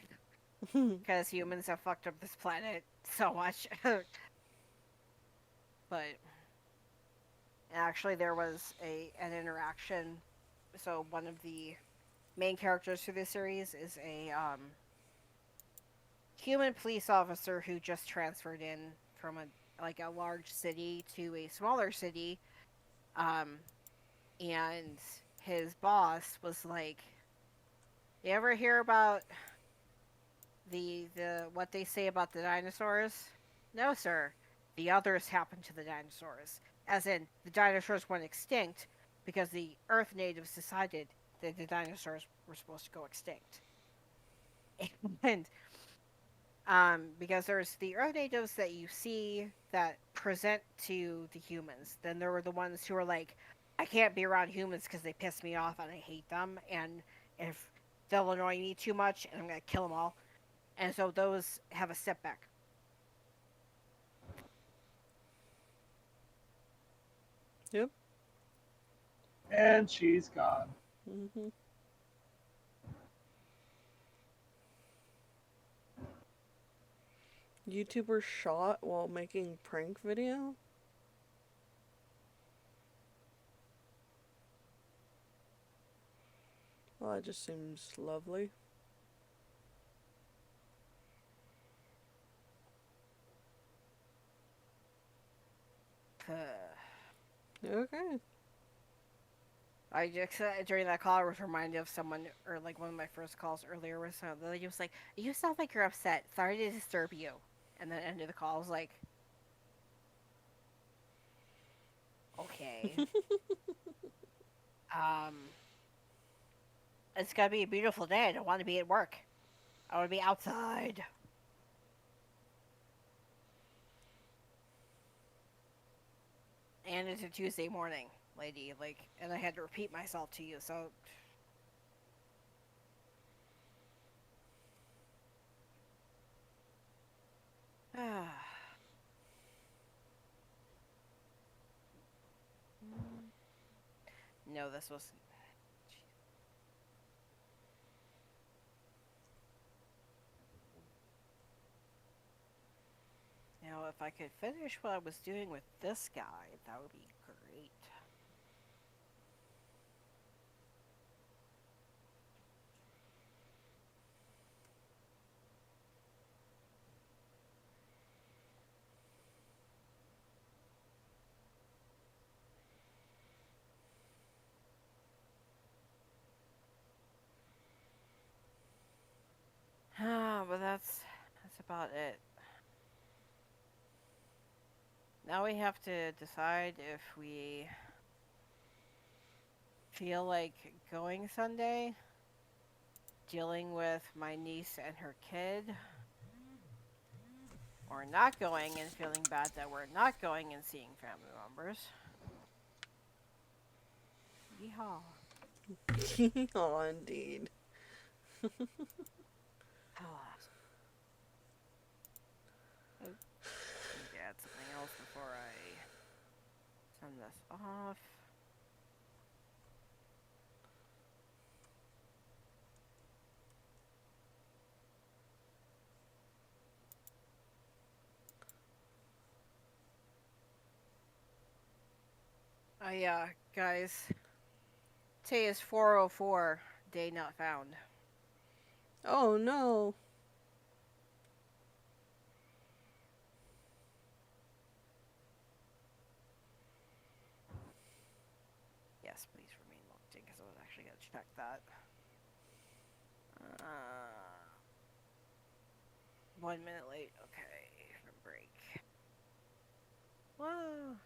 because humans have fucked up this planet so much. But actually, there was an interaction. So one of the main characters for this series is a human police officer who just transferred in from a large city to a smaller city, and his boss was like, "You ever hear about the what they say about the dinosaurs?" "No, sir. The others happened to the dinosaurs. As in, the dinosaurs went extinct because the Earth natives decided that the dinosaurs were supposed to go extinct." And because there's the Earth natives that you see that present to the humans. Then there were the ones who are like, I can't be around humans because they piss me off and I hate them, and if they'll annoy me too much, and I'm gonna kill them all. And so those have a setback. Yep. And she's gone. Mm-hmm. YouTuber shot while making prank video? Well, that just seems lovely. Okay. I just during that call I was reminded of someone, or like one of my first calls earlier, where the lady was like, "You sound like you're upset. Sorry to disturb you." And then ended the call. I was like, "Okay, it's gonna be a beautiful day. I don't want to be at work. I want to be outside." And it's a Tuesday morning, lady. And I had to repeat myself to you. So no, this was. Now, if I could finish what I was doing with this guy, that would be great. But that's about it. Now we have to decide if we feel like going Sunday. dealing with my niece and her kid, or not going and feeling bad that we're not going and seeing family members. Yeehaw. Oh, indeed. I need to add something else before I turn this off. Oh yeah, guys. Today is 404, day not found. Oh no. Yes, please remain locked in because I was actually going to check that. 1 minute late. Okay, for break. Whoa.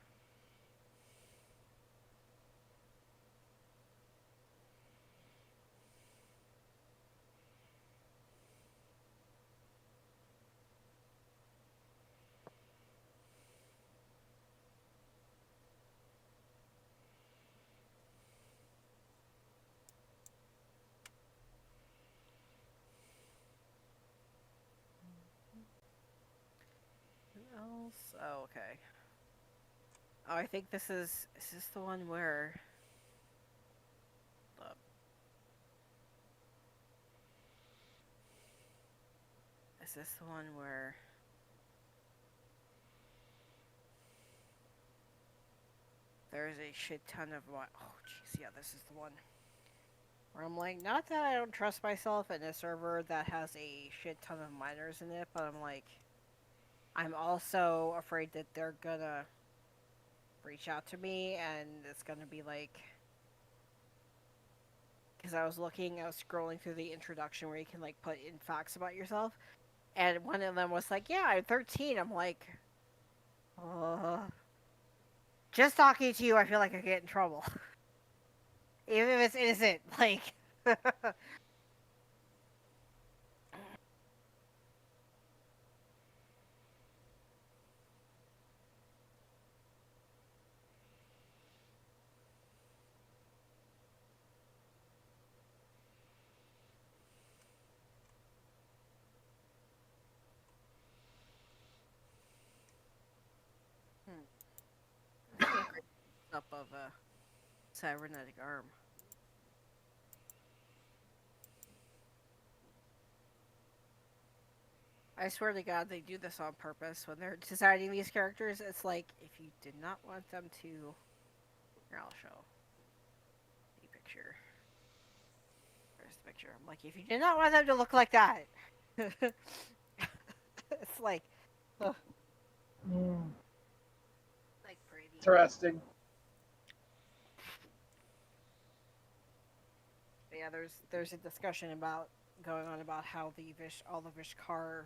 What else? Oh, okay. Oh, I think this is this the one where... Is this the one where... There's a shit ton of... Oh, jeez, yeah, this is the one. Where I'm like, not that I don't trust myself in a server that has a shit ton of miners in it, but I'm like... I'm also afraid that they're gonna reach out to me and it's gonna be like... Because I was scrolling through the introduction where you can like put in facts about yourself. And one of them was like, yeah, I'm 13. I'm like... just talking to you, I feel like I get in trouble. Even if it's innocent, like... up of a cybernetic arm. I swear to God, they do this on purpose when they're designing these characters. It's like, if you did not want them to... Here, I'll show the picture. There's the picture. I'm like, if you did not want them to look like that... it's like... Ugh. Like, pretty. Interesting. But yeah, there's a discussion going on about how all the Vishkar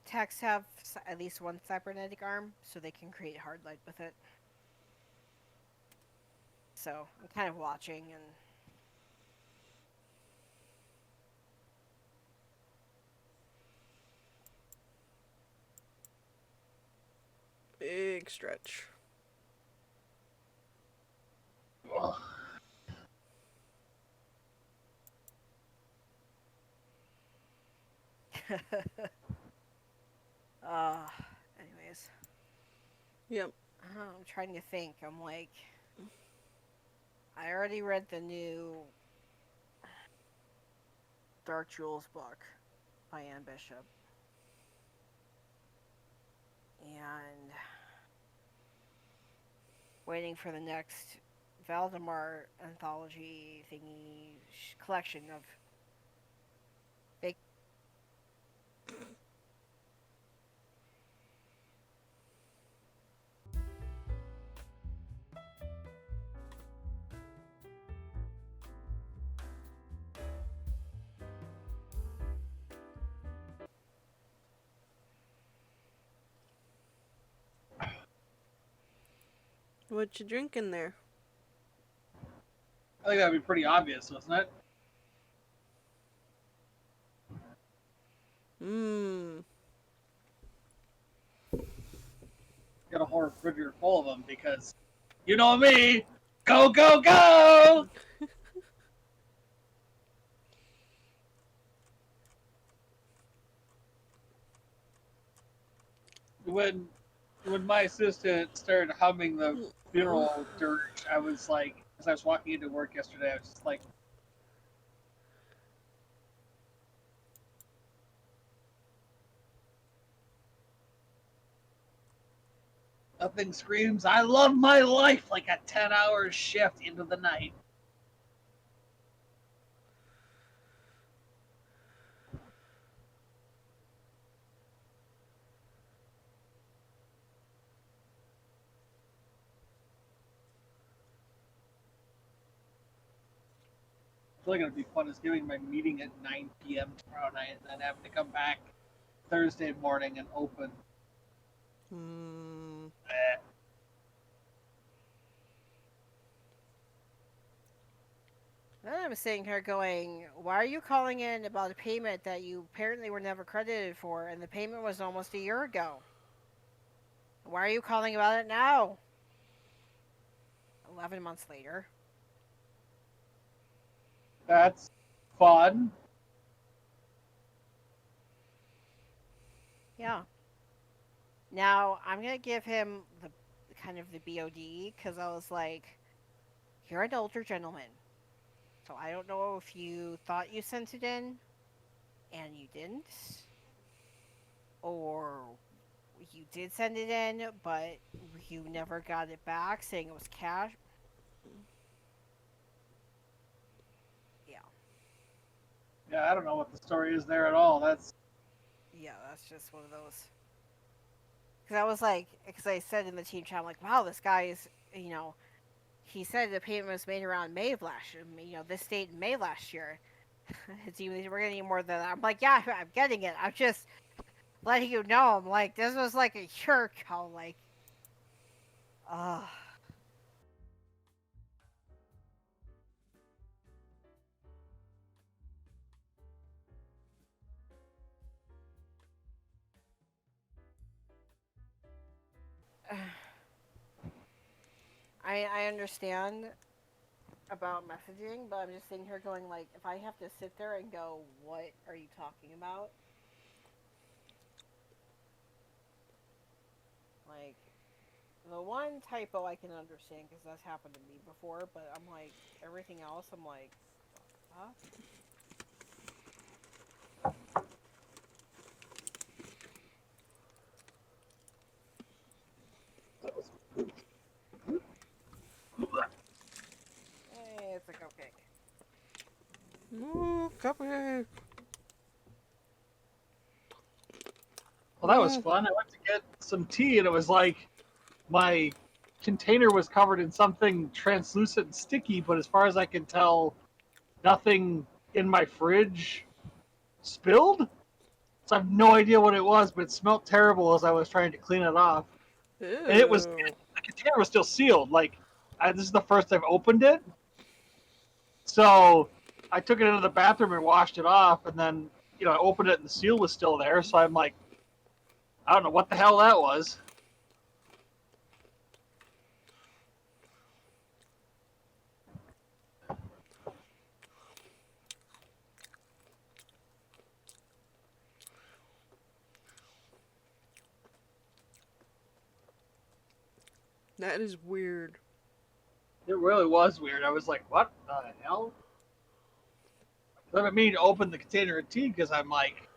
techs have at least one cybernetic arm, so they can create hard light with it. So I'm kind of watching and... Big stretch. Anyways. Yep. I'm trying to think. I'm like... I already read the new Dark Jewels book by Anne Bishop. And... waiting for the next Valdemar anthology thingy collection of... What you drinking there? I think that'd be pretty obvious, wasn't it? refrigerator full of them because, you know me, go, go, go! When my assistant started humming the funeral dirge, I was like, as I was walking into work yesterday, I was just like, nothing screams, I love my life like a 10-hour shift into the night. It's really going to be fun is giving my meeting at 9 p.m. tomorrow night and then having to come back Thursday morning and open. Then I'm sitting here going, why are you calling in about a payment that you apparently were never credited for, and the payment was almost a year ago? Why are you calling about it now? 11 months later. That's fun. Yeah. Now, I'm going to give him the kind of the BOD, because I was like, you're an older gentleman. So I don't know if you thought you sent it in, and you didn't. Or you did send it in, but you never got it back, saying it was cash. Yeah, I don't know what the story is there at all. That's Just one of those. Because I was like, because I said in the team chat, I'm like, wow, this guy is, he said the payment was made around May of last year, this date in May last year. We're getting more than that. I'm like, yeah, I'm getting it. I'm just letting you know. I'm like, this was like a year ago. Like, ugh. I understand about messaging, but I'm just sitting here going, like, if I have to sit there and go, what are you talking about? Like, the one typo I can understand, because that's happened to me before, but I'm like, everything else, I'm like, huh? Hey, it's a cupcake. Ooh, Cupcake. well, that was fun. I went to get some tea, and it was like my container was covered in something translucent and sticky, but as far as I can tell, nothing in my fridge spilled. So I have no idea what it was, but it smelled terrible as I was trying to clean it off. Ew. And the container was still sealed. Like, this is the first I've opened it. So I took it into the bathroom and washed it off, and then, I opened it and the seal was still there. So I'm like, I don't know what the hell that was. That is weird. It really was weird. I was like, what the hell? I didn't mean to open the container of tea because I'm like,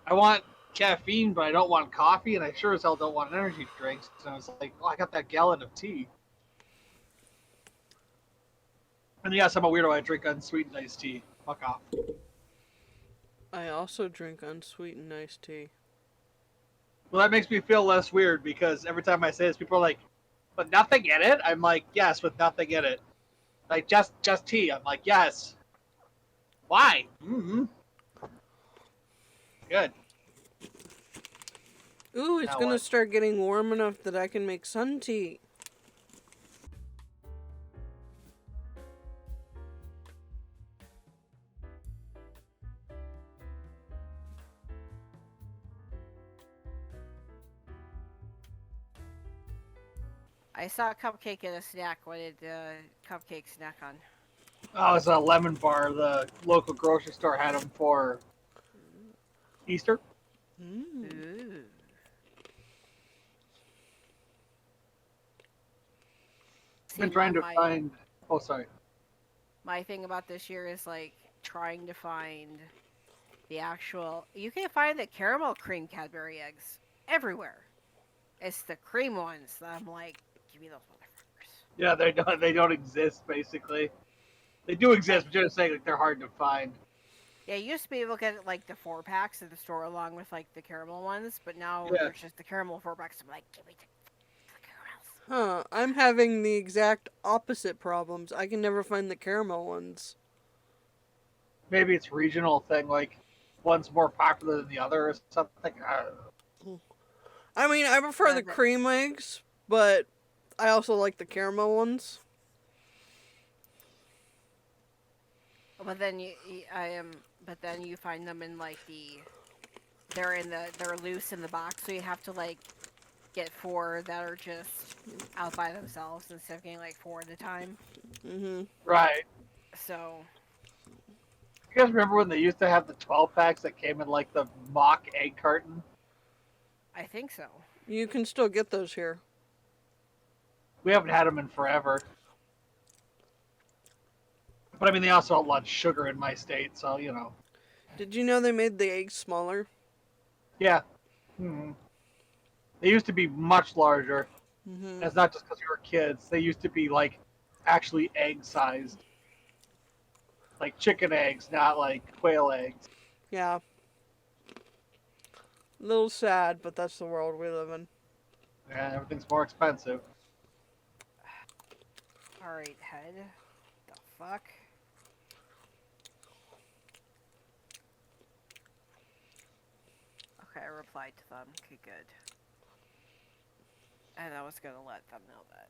I want caffeine, but I don't want coffee, and I sure as hell don't want energy drinks. And I was like, oh, I got that gallon of tea. And yes, I'm a weirdo. I drink unsweetened iced tea. Fuck off. I also drink unsweetened iced tea. Well, that makes me feel less weird because every time I say this, people are like, but nothing in it? I'm like, yes, with nothing in it. Like, just tea. I'm like, yes. Why? Mm-hmm. Good. Ooh, it's Now gonna what? start getting warm enough that I can make sun tea. I saw a cupcake in a snack. What did cupcake snack on? Oh, it's a lemon bar. The local grocery store had them for Easter. Mm. Ooh. See, Been trying to my find. Oh, sorry. my thing about this year is like trying to find the actual. You can find the caramel cream Cadbury eggs everywhere. It's the cream ones that I'm like, give me those motherfuckers. Yeah, they don't exist basically. They do exist, Like, but you're just saying like they're hard to find. yeah, you used to be able to get like the 4 packs at the store along with like the caramel ones, but now Yeah. there's just the caramel 4 packs. I'm like, give me the caramels. Huh. I'm having the exact opposite problems. I can never find the caramel ones. Maybe it's regional thing, like one's more popular than the other or something. I don't know. I mean, I prefer the The, cream eggs, but I also like the caramel ones. but then but then you find them in like they're loose in the box, so you have to like get 4 that are just out by themselves instead of getting like 4 at a time. Mm-hmm. Right. So You guys remember when they used to have the 12 packs that came in like the mock egg carton? I think so. You can still get those here. We haven't had them in forever. But I mean, they also outlawed sugar in my state, so you know. Did you know they made the eggs smaller? Yeah. Hmm. They used to be much larger. Mm-hmm. And it's not just because we were kids. They used to be like actually egg sized, like chicken eggs, not like quail eggs. Yeah. A little sad, but that's the world we live in. And everything's more expensive. Alright, head. The fuck? Okay, I replied to them. Okay, good. And I was gonna let them know that.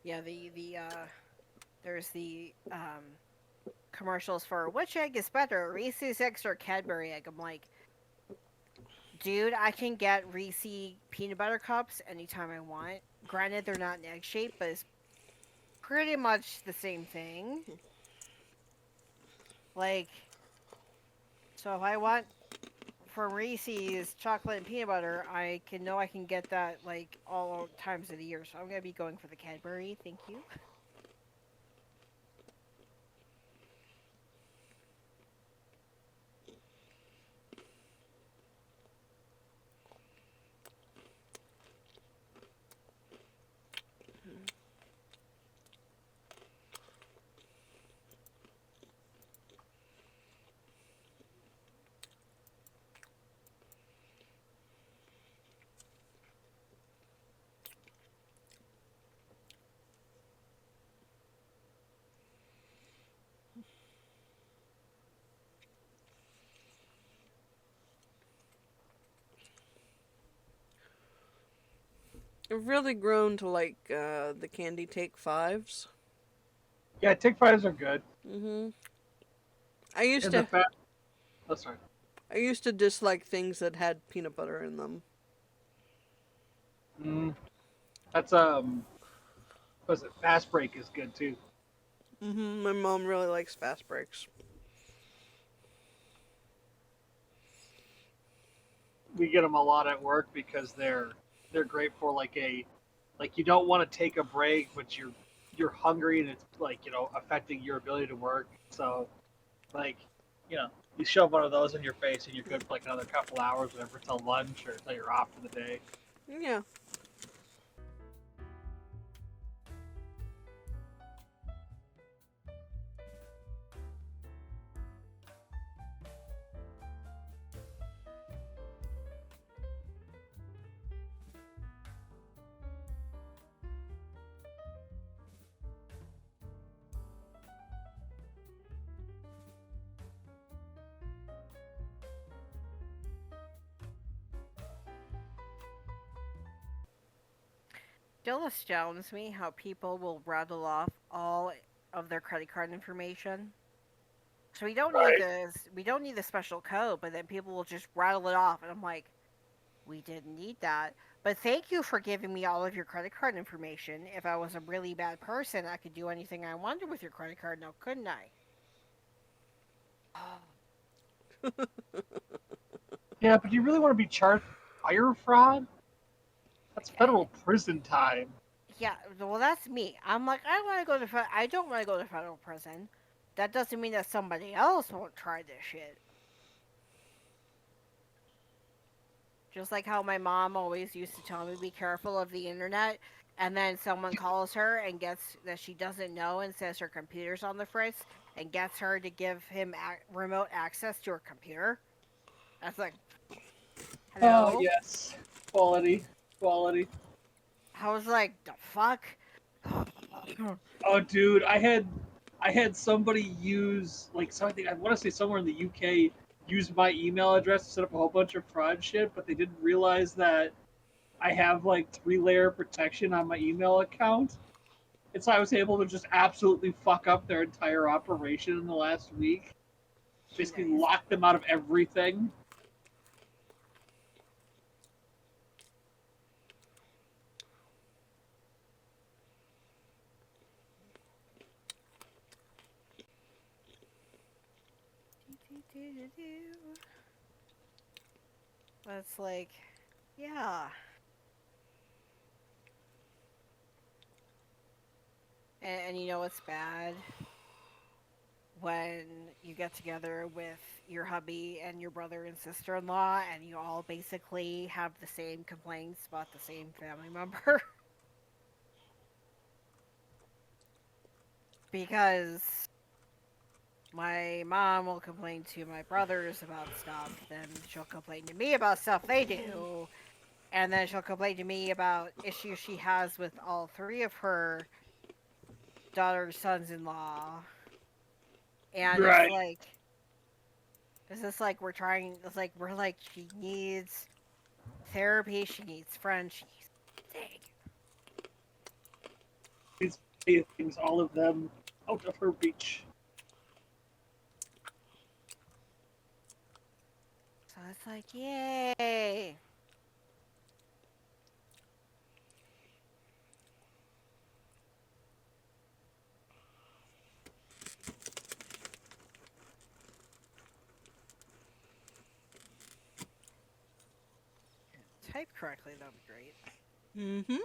Yeah, there's the commercials for which egg is better, Reese's eggs or Cadbury egg. I'm like, dude, I can get Reese peanut butter cups anytime I want. Granted, they're not in egg shape, but it's pretty much the same thing. Like, so if I want from Reese's chocolate and peanut butter, I can get that like all times of the year. So I'm gonna be going for the Cadbury. Thank you. I've really grown to like the candy take fives. Yeah, Take Fives are good. Mm-hmm. I used And the to fat. Oh, sorry. I used to dislike things that had peanut butter in them. Mm, that's Was it Fast Break is good too. Mm-hmm. My mom really likes fast breaks. We get them a lot at work because they're great for like you don't want to take a break, but you're hungry and it's like affecting your ability to work. So like you shove one of those in your face and you're good for like another couple hours, whatever, till lunch or till you're off for the day. Yeah. still astounds me how people will rattle off all of their credit card information. So we don't need Right. this. We don't need the special code, but then people will just rattle it off, and I'm like, we didn't need that. But thank you for giving me all of your credit card information. If I was a really bad person, I could do anything I wanted with your credit card now, couldn't I? Yeah, but do you really want to be charged for wire fraud? That's Eh, federal prison time. yeah, well, that's me. I'm like, I want to go to. I don't want to go to federal prison. That doesn't mean that somebody else won't try this shit. Just like how my mom always used to tell me, be careful of the internet. And then someone calls her and gets that she doesn't know and says her computer's on the fritz and gets her to give him remote access to her computer. That's like, Oh hello? yes, quality, quality. I was like, the fuck? Oh, dude, I had somebody use like something. I want to say somewhere in the UK use my email address to set up a whole bunch of fraud shit, but they didn't realize that I have like 3-layer protection on my email account. And so I was able to just absolutely fuck up their entire operation in the last week. Basically Nice. lock them out of everything. That's like, yeah. And you know what's bad? When you get together with your hubby and your brother and sister in law, and you all basically have the same complaints about the same family member. Because my mom will complain to my brothers about stuff, then she'll complain to me about stuff they do, and then she'll complain to me about issues she has with all three of her daughter's sons in law. And Right. it's just like we're trying, it's like we're like, she needs therapy, she needs friends, she needs thing. These things, all of them, out of her reach. So it's like, yay. Type correctly, that would be great. Mm-hmm.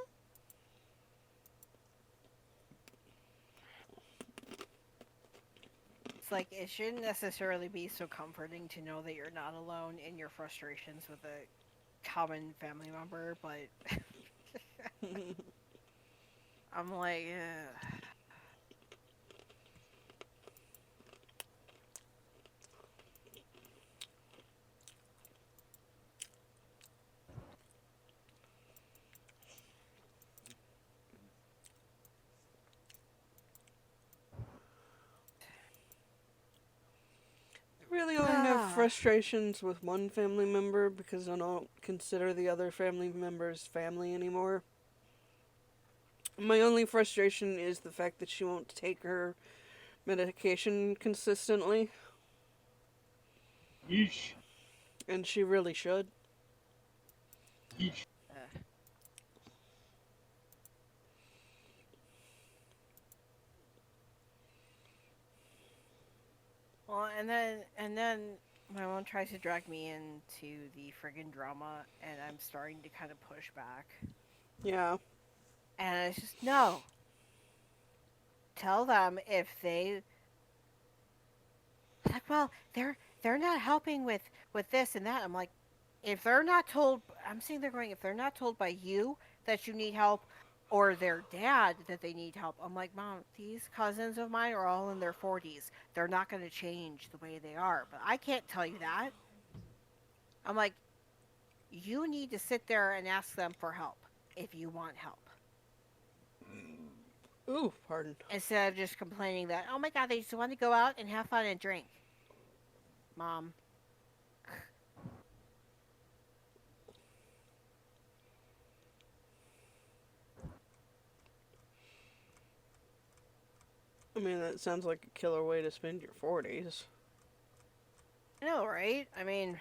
It's like, it shouldn't necessarily be so comforting to know that you're not alone in your frustrations with a common family member, but I'm like, ugh. I really only have frustrations with one family member because I don't consider the other family members family anymore. My only frustration is the fact that she won't take her medication consistently, Yeesh. and she really should. Yeesh. Well, and then my mom tries to drag me into the friggin' drama, and I'm starting to kind of push back. Yeah. And it's just, no. Tell them if they, like, well, they're not helping with this and that. I'm like, if they're not told, I'm sitting there going, if they're not told by you that you need help, or their dad that they need help, I'm like, Mom, these cousins of mine are all in their 40s. They're not going to change the way they are. But I can't tell you that. I'm like, you need to sit there and ask them for help if you want help. Ooh, pardon. Instead of just complaining that, oh my God, they just want to go out and have fun and drink. Mom. I mean, that sounds like a killer way to spend your 40s. I know, right? I mean,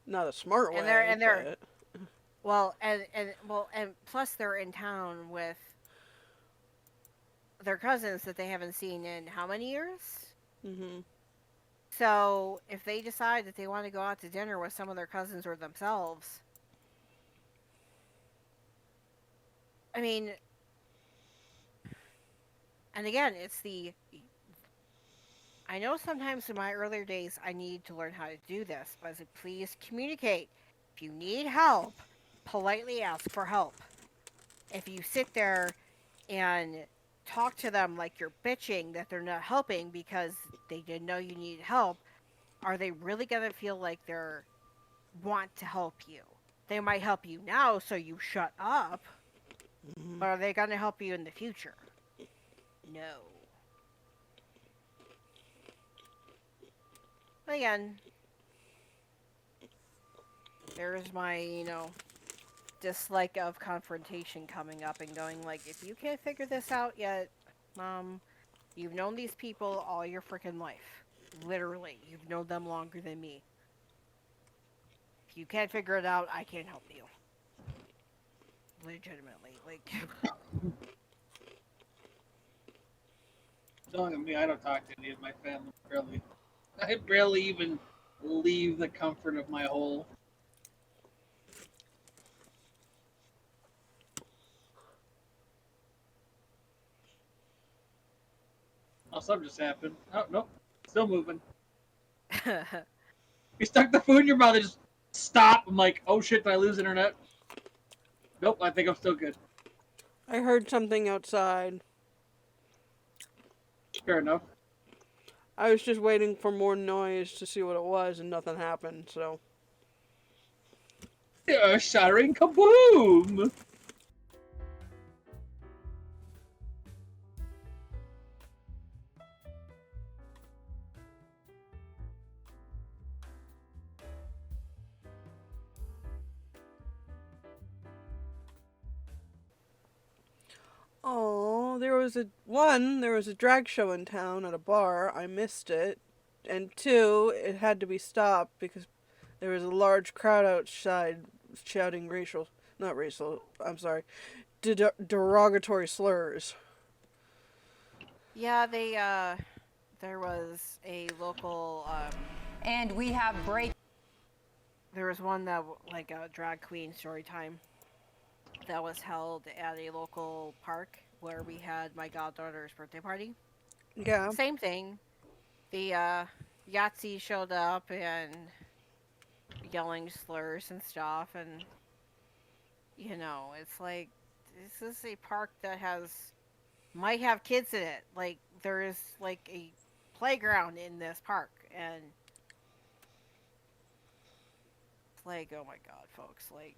Not a smart and way, they're but... and plus they're in town with their cousins that they haven't seen in how many years? Mm-hmm. So if they decide that they want to go out to dinner with some of their cousins or themselves, I mean, and again, I know sometimes in my earlier days I need to learn how to do this, but I said, please communicate. If you need help, politely ask for help. If you sit there and talk to them like you're bitching that they're not helping because they didn't know you needed help, are they really going to feel like they're want to help you? They might help you now so you shut up, Mm-hmm. but are they going to help you in the future? No. But again, there's my, dislike of confrontation coming up and going like, if you can't figure this out yet, you've known these people all your freaking life. Literally, you've known them longer than me. If you can't figure it out, I can't help you. Legitimately, like. Telling me, I don't talk to any of my family, really. I barely even leave the comfort of my hole. Oh, something just happened. Oh, nope. Still moving. You stuck the food in your mouth and just stop. I'm like, oh shit, did I lose internet? Nope, I think I'm still good. I heard something outside. Fair enough. I was just waiting for more noise to see what it was, and nothing happened, so... Shattering kaboom! Oh, there was a drag show in town at a bar. I missed it. And two, it had to be stopped because there was a large crowd outside shouting I'm sorry, derogatory slurs. Yeah, there was a local, And we have there was one that, like a drag queen story time that was held at a local park where we had my goddaughter's birthday party. Yeah. Same thing. The, Yahtzee showed up and yelling slurs and stuff, and, it's like, this is a park that might have kids in it. Like, there is, like, a playground in this park, and it's like, oh my god, folks, like,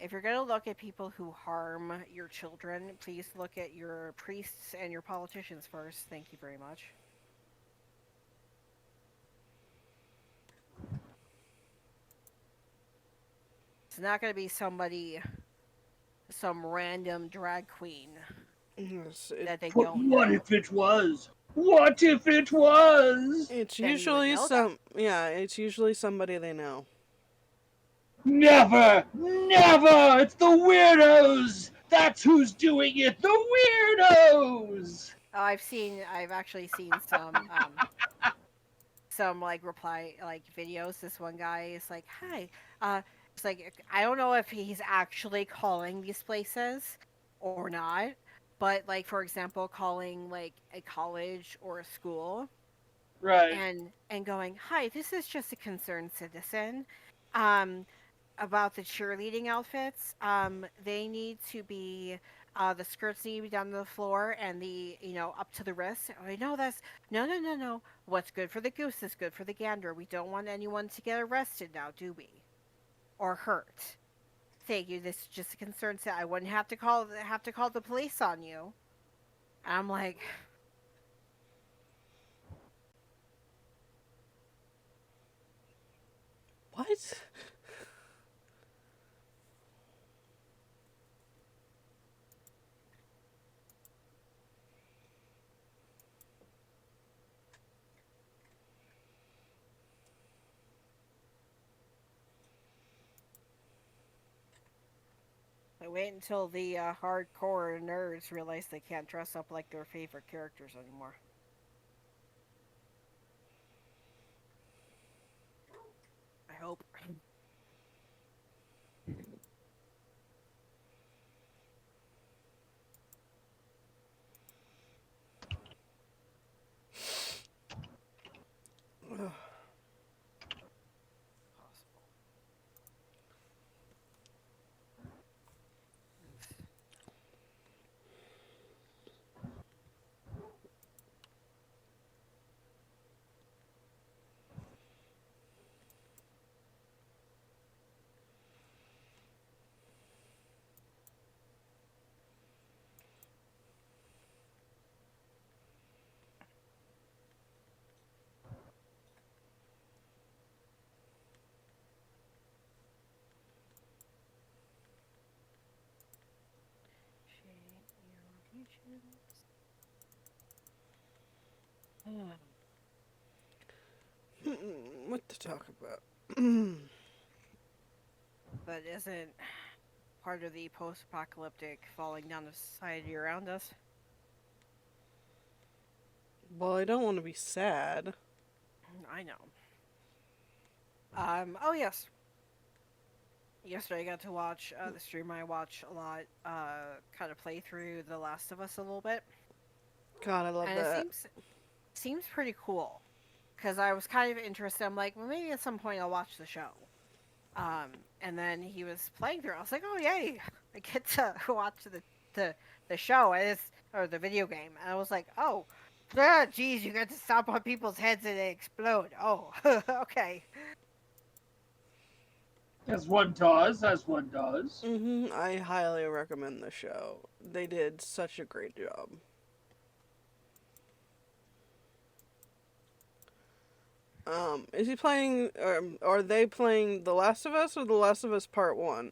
if you're gonna look at people who harm your children, please look at your priests and your politicians first. Thank you very much. It's not gonna be some random drag queen Yes, that they don't What know. if it was? What if it was? it's Then you would usually know that. it's usually somebody they know. Never! Never! It's the weirdos! That's who's doing it! The weirdos! I've actually seen some like reply like videos. This one guy is like, "Hi, it's like I don't know if he's actually calling these places or not, but like for example, calling like a college or a school Right. and going, "Hi, this is just a concerned citizen." Um, about the cheerleading outfits. They need to be the skirts need to be down to the floor and the up to the wrist. I know that's no. What's good for the goose is good for the gander. We don't want anyone to get arrested now, do we? Or hurt. Thank you. This is just a concern. So I wouldn't have to call the police on you. I'm like, What? I wait until the hardcore nerds realize they can't dress up like their favorite characters anymore. I hope. Possible. What to talk about? But isn't part of the post-apocalyptic falling down of society around us? Well, I don't want to be sad. I know. Oh yes. Yesterday I got to watch the stream I watch a lot, kind of play through The Last of Us a little bit. God, I love And that. it seems pretty cool. Because I was kind of interested. I'm like, well, maybe at some point I'll watch the show. And then he was playing through. I was like, oh yay, I get to watch the show or the video game. And I was like, oh, geez, you get to stomp on people's heads and they explode. Oh, okay. As one does, as one does. I highly recommend the show. They did such a great job. Is he playing, are they playing The Last of Us or The Last of Us Part 1?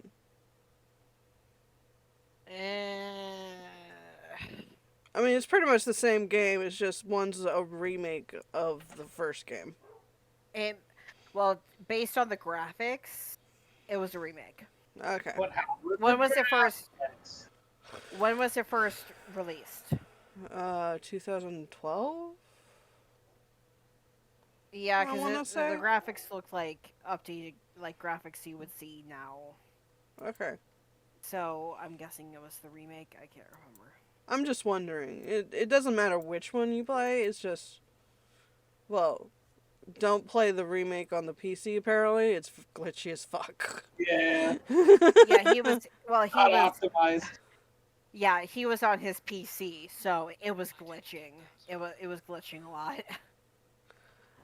I mean, it's pretty much the same game, it's just one's a remake of the first game. Well, based on the graphics, it was a remake. Okay. When was it first released? 2012? Yeah, I because wanna say. the graphics look like updated, like graphics you would see now. Okay. So I'm guessing it was the remake. I can't remember. I'm just wondering. It doesn't matter which one you play, it's just, well, don't play the remake on the PC, apparently. It's glitchy as fuck. Yeah. Yeah, he was, Not optimized. Yeah, he was on his PC, so it was glitching. It was glitching a lot.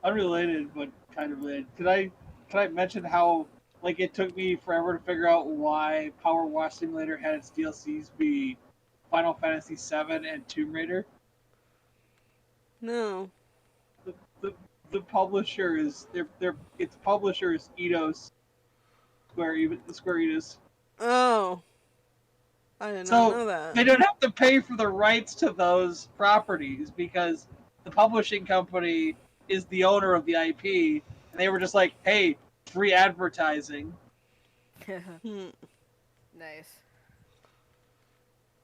Unrelated, but kind of related. Can I mention how like it took me forever to figure out why Power Wash Simulator had its DLCs be Final Fantasy VII and Tomb Raider? No. The publisher is its publisher is Eidos Square Enix. Oh. I did not So know that. they don't have to pay for the rights to those properties because the publishing company is the owner of the IP, and they were just like, "Hey, free advertising." Nice.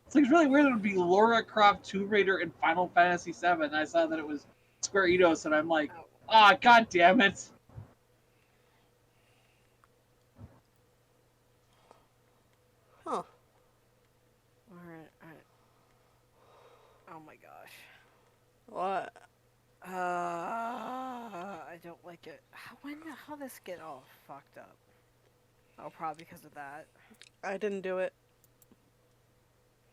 It's like it's really weird that it would be Lara Croft, Tomb Raider, and Final Fantasy VII. And I saw that it was Square Enix, and I'm like, "Ah, god damn it!" Huh. Alright. Oh my gosh. What? I don't like it. How this get all fucked up? Oh, probably because of that. I didn't do it.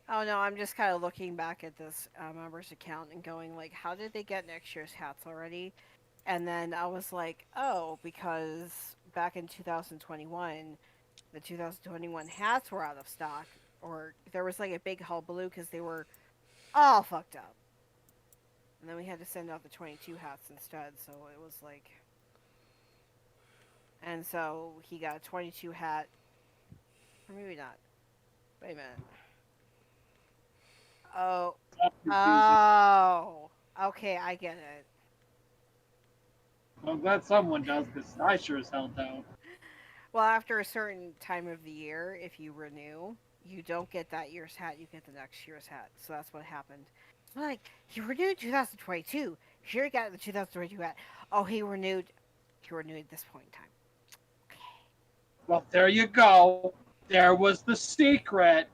Oh no, I'm just kind of looking back at this members account and going like, how did they get next year's hats already? And then I was like, oh, because back in 2021, the 2021 hats were out of stock, or there was like a big hullabaloo because they were all fucked up. And then we had to send out the 22 hats instead, so it was like... And so he got a 22 hat. Or maybe not. Wait a minute. Oh. Oh. Okay, I get it. I'm glad someone does, because I sure as hell don't. Well, after a certain time of the year, if you renew, you don't get that year's hat, you get the next year's hat. So that's what happened. So like, he renewed 2022. Sure got the 2022 hat. Oh, he renewed at this point in time. Okay. Well, there you go. There was the secret.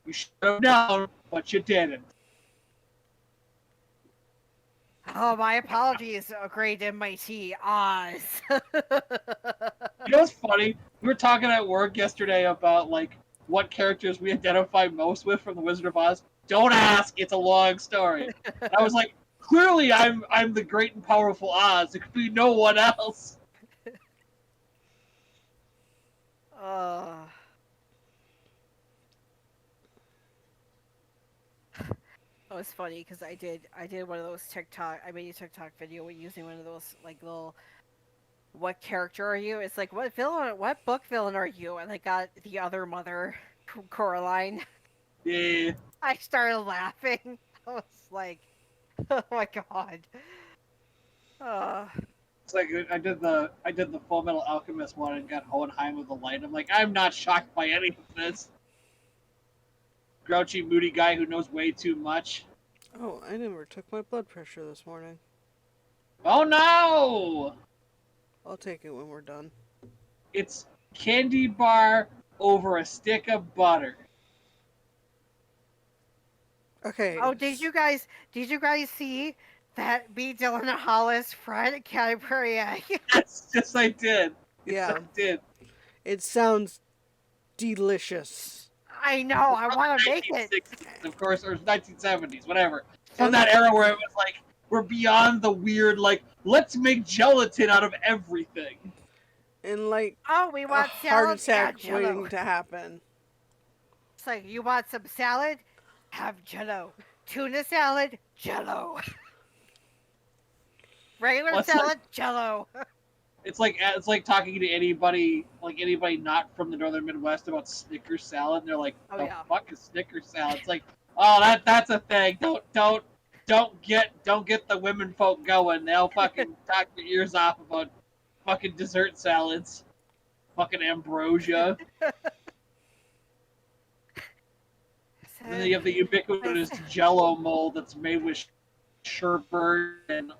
You should have known, but you didn't. Oh, my apologies, great and mighty Oz. You know what's funny? We were talking at work yesterday about like what characters we identify most with from the Wizard of Oz. Don't ask; it's a long story. And I was like, clearly, I'm the great and powerful Oz. It could be no one else. It was funny because I did one of those TikTok. I made a TikTok video using one of those like little. What character are you? It's like what villain? What book villain are you? And I got the other mother, Coraline. Yeah. I started laughing. I was like, oh my god. It's like I did the Full Metal Alchemist one and got Hohenheim with the light. I'm like, I'm not shocked by any of this. Grouchy, moody guy who knows way too much. Oh, I never took my blood pressure this morning. Oh no! I'll take it when we're done. It's candy bar over a stick of butter. Okay. Oh, did you guys see that B. Dylan Hollis fried Cadbury egg? Yes, I did. Yeah. I did. It sounds delicious. I know. I want to make it. 1960s, of course, or 1970s, whatever. From that era where it was like, we're beyond the weird, like, let's make gelatin out of everything. And like, oh, we want a salad, heart attack Jello. waiting to happen. It's like, you want some salad? Have Jello. Tuna salad? Jello. Regular Well, salad? like, Jello. It's like talking to anybody not from the northern Midwest about Snickers salad, and they're like, Oh, "The yeah. fuck is Snickers salad?" It's like, oh, that's a thing. Don't get the women folk going. They'll fucking talk your ears off about fucking dessert salads, fucking ambrosia. And then you have the ubiquitous Jello mold that's made with sherbet and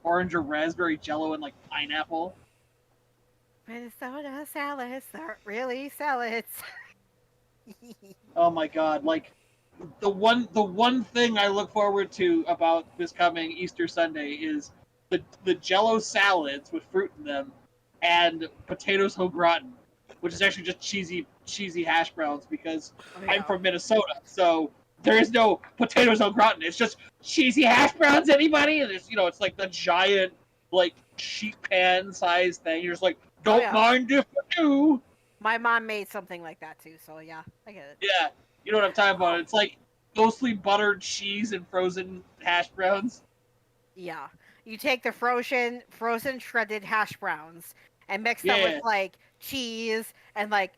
orange or raspberry Jello and like pineapple. Minnesota salads aren't really salads. Oh my god! Like the one thing I look forward to about this coming Easter Sunday is the Jello salads with fruit in them and potatoes au gratin, which is actually just cheesy hash browns because I'm from Minnesota, so there is no potatoes au gratin. It's just cheesy hash browns. Anybody? And it's like the giant like sheet pan size thing. You're just like, don't mind if I do. My mom made something like that too, so yeah, I get it. Yeah, you know what I'm talking about. It's like ghostly buttered cheese and frozen hash browns. Yeah, you take the frozen shredded hash browns and mix them with like cheese and like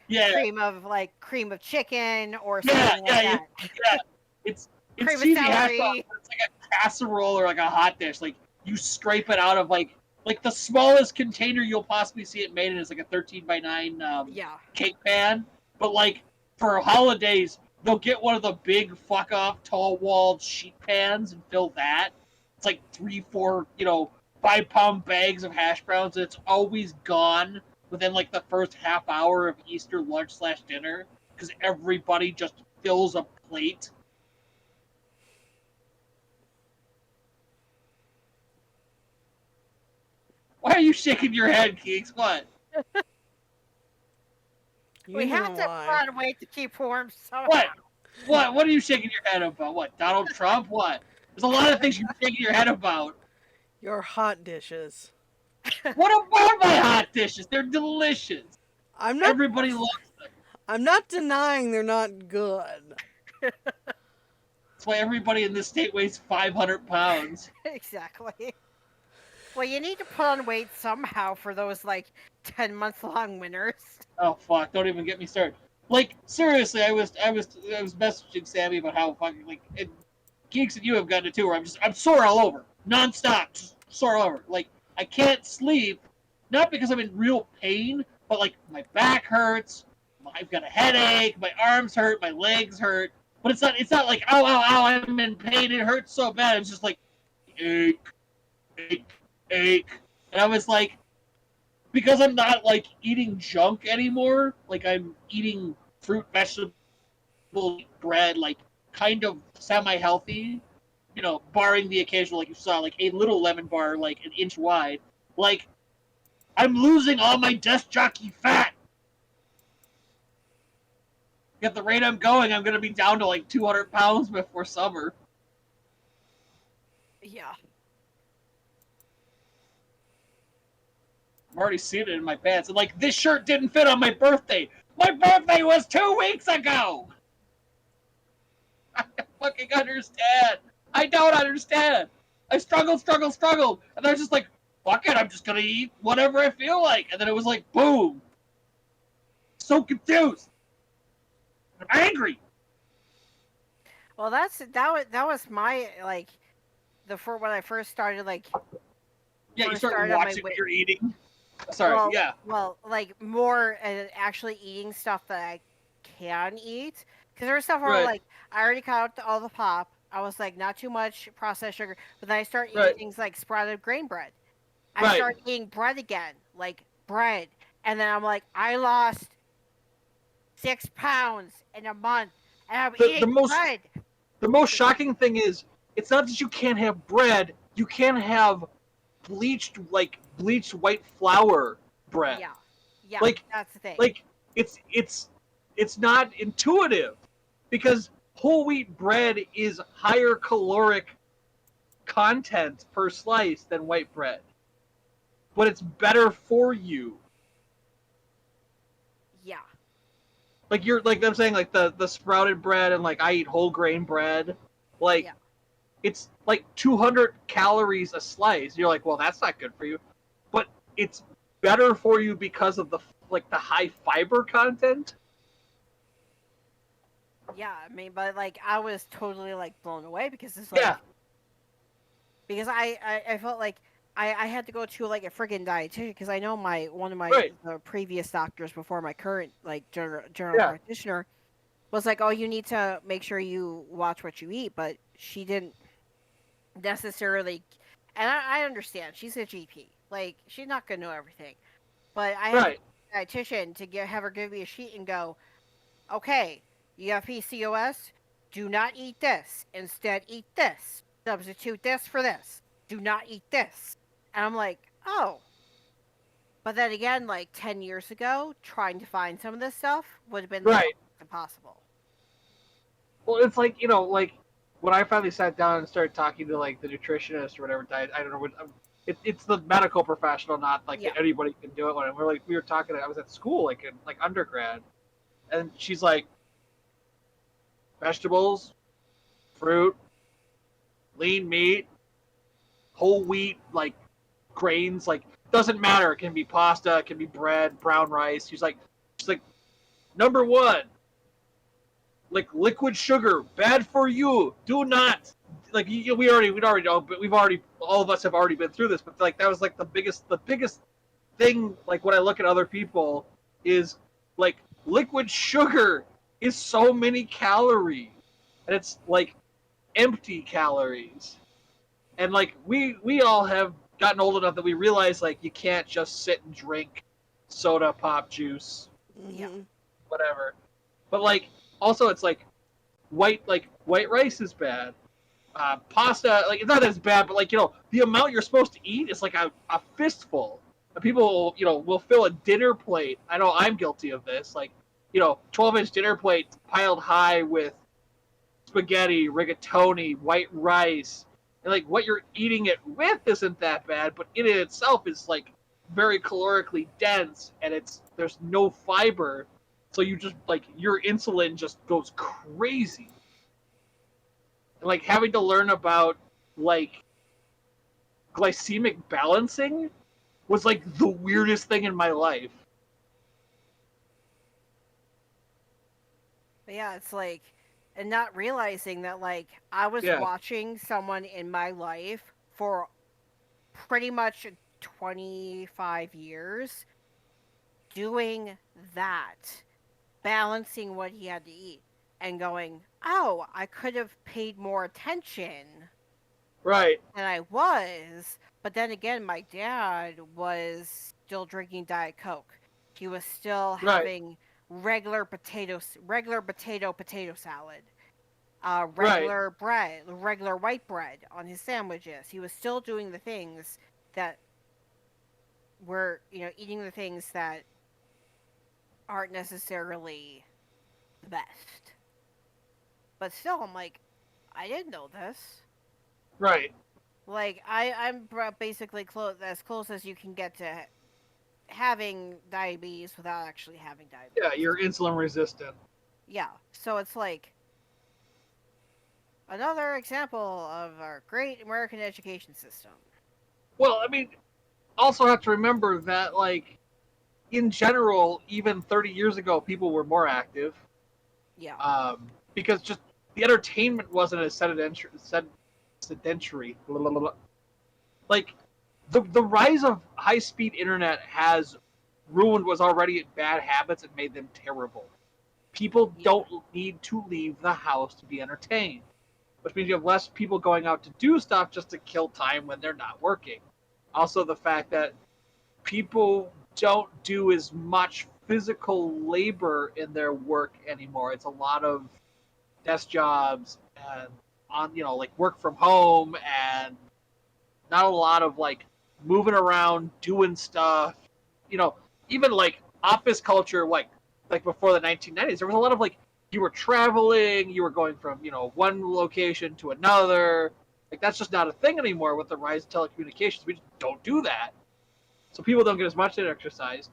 cream of chicken or something like that. Yeah, it's cheesy hash browns. It's like a casserole or like a hot dish. Like you scrape it out of like the smallest container you'll possibly see it made in is like a 13x9 cake pan. But like for holidays, they'll get one of the big fuck off tall walled sheet pans and fill that. It's like 3-4 5-pound bags of hash browns, and it's always gone within like the first half hour of Easter lunch/dinner because everybody just fills a plate. Why are you shaking your head, Keeks? What? We have to find a way to keep warm somehow. What are you shaking your head about? What, Donald Trump? What? There's a lot of things you're shaking your head about. Your hot dishes. What about my hot dishes? They're delicious. Everybody loves them. I'm not denying they're not good. That's why everybody in this state weighs 500 pounds. Exactly. Well, you need to put on weight somehow for those, 10-month-long winters. Oh, fuck. Don't even get me started. Like, seriously, I was messaging Sammy about how fucking, and Geeks and you have gotten it too, where I'm sore all over. Non-stop. Just sore all over. Like, I can't sleep, not because I'm in real pain, but, my back hurts, I've got a headache, my arms hurt, my legs hurt. But it's not like, ow, ow, ow, I'm in pain, it hurts so bad. It's just like, ache, ache, ache. And I was like, because I'm not like eating junk anymore, like I'm eating fruit, vegetable, bread, like kind of semi-healthy, barring the occasional, like you saw, like a little lemon bar, like an inch wide. Like, I'm losing all my desk jockey fat. At the rate I'm going, I'm going to be down to like 200 pounds before summer. Yeah. I'm already seeing it in my pants. And like, this shirt didn't fit on my birthday. My birthday was 2 weeks ago. I don't fucking understand. I don't understand. I struggled. And I was just like, fuck it, I'm just going to eat whatever I feel like. And then it was like, boom. So confused. I'm angry. Well, that was my like when I first started like. Yeah, you first start started on my watching what weight. you're eating. Sorry, Well, yeah. Well, like more actually eating stuff that I can eat. Because there was stuff where Right. like I already cut out all the pop. I was like not too much processed sugar. But then I started eating Right. things like sprouted grain bread. I Right. started eating bread again, like bread, and then I'm like, I lost 6 pounds in a month, and I'm eating bread. The most shocking thing is, it's not that you can't have bread. You can have bleached white flour bread. Yeah, Like, that's the thing. like it's not intuitive, because whole wheat bread is higher caloric content per slice than white bread, but it's better for you. Yeah. Like I'm saying, like the sprouted bread, and like I eat whole grain bread, like Yeah. it's like 200 calories a slice. You're like, well, that's not good for you, but it's better for you because of the high fiber content. Yeah, I mean, but like I was totally like blown away because it's like, Yeah. because I felt like I had to go to like a friggin' dietitian because I know one of my Right. previous doctors before my current like general Yeah. practitioner was like, oh, you need to make sure you watch what you eat, but she didn't necessarily, and I understand she's a GP, like she's not gonna know everything, but I had to Right. go to a dietitian to have her give me a sheet and go, okay, you have PCOS, do not eat this, instead eat this, substitute this for this, do not eat this. And I'm like, oh. But then again, like 10 years ago, trying to find some of this stuff would have been like Right. impossible. Well, it's like, like when I finally sat down and started talking to like the nutritionist or whatever diet, I don't know what. It's the medical professional, not like anybody can do it. When we were talking, I was at school, like in undergrad, and she's like, vegetables, fruit, lean meat, whole wheat, like grains, like doesn't matter. It can be pasta, it can be bread, brown rice. She's like, number one, like liquid sugar, bad for you. Do not, like, we already know, but all of us have already been through this. But like that was like the biggest thing. Like when I look at other people, is like liquid sugar is so many calories, and it's like empty calories. And like we all have gotten old enough that we realize like you can't just sit and drink soda, pop, juice, whatever. But like also it's like white rice is bad. Pasta, like it's not as bad, but like the amount you're supposed to eat is like a fistful. And people will fill a dinner plate. I know I'm guilty of this. Like 12-inch dinner plate piled high with spaghetti, rigatoni, white rice, and like what you're eating it with isn't that bad, but in it itself is like very calorically dense, and there's no fiber, so you just like your insulin just goes crazy. And like having to learn about like glycemic balancing was like the weirdest thing in my life. But yeah, it's like, and not realizing that like I was watching someone in my life for pretty much 25 years doing that balancing what he had to eat and going, oh, I could have paid more attention Right. than I was. But then again, my dad was still drinking Diet Coke. He was still Right. having regular potato salad, Right. regular bread, regular white bread on his sandwiches. He was still doing the things that were, eating the things that aren't necessarily the best. But still, I'm like, I didn't know this. Right. Like, I'm basically as close as you can get to having diabetes without actually having diabetes. Yeah, you're insulin resistant. Yeah, so it's like another example of our great American education system. Well, I mean, also have to remember that, like, in general, even 30 years ago, people were more active. Yeah. Because just the entertainment wasn't as sedentary. Like, the rise of high-speed internet has ruined what's already bad habits and made them terrible. People don't need to leave the house to be entertained, which means you have less people going out to do stuff just to kill time when they're not working. Also, the fact that people don't do as much physical labor in their work anymore. It's a lot of desk jobs and like work from home, and not a lot of like moving around doing stuff. Even like office culture, like before the 1990s, there was a lot of like you were traveling, you were going from one location to another. Like that's just not a thing anymore with the rise of telecommunications. We just don't do that. So people don't get as much exercise.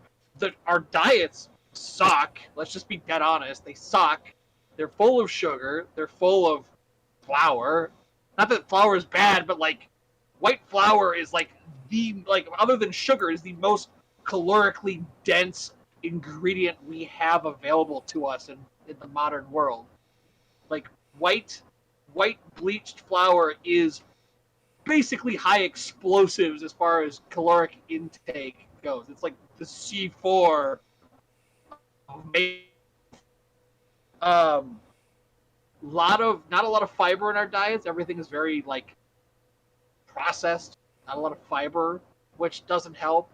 Our diets suck. Let's just be dead honest. They suck. They're full of sugar. They're full of flour. Not that flour is bad, but like white flour is like other than sugar, is the most calorically dense ingredient we have available to us in the modern world. Like white bleached flour is basically high explosives as far as caloric intake goes. It's like the C4 of not a lot of fiber in our diets. Everything is very like processed. Not a lot of fiber, which doesn't help.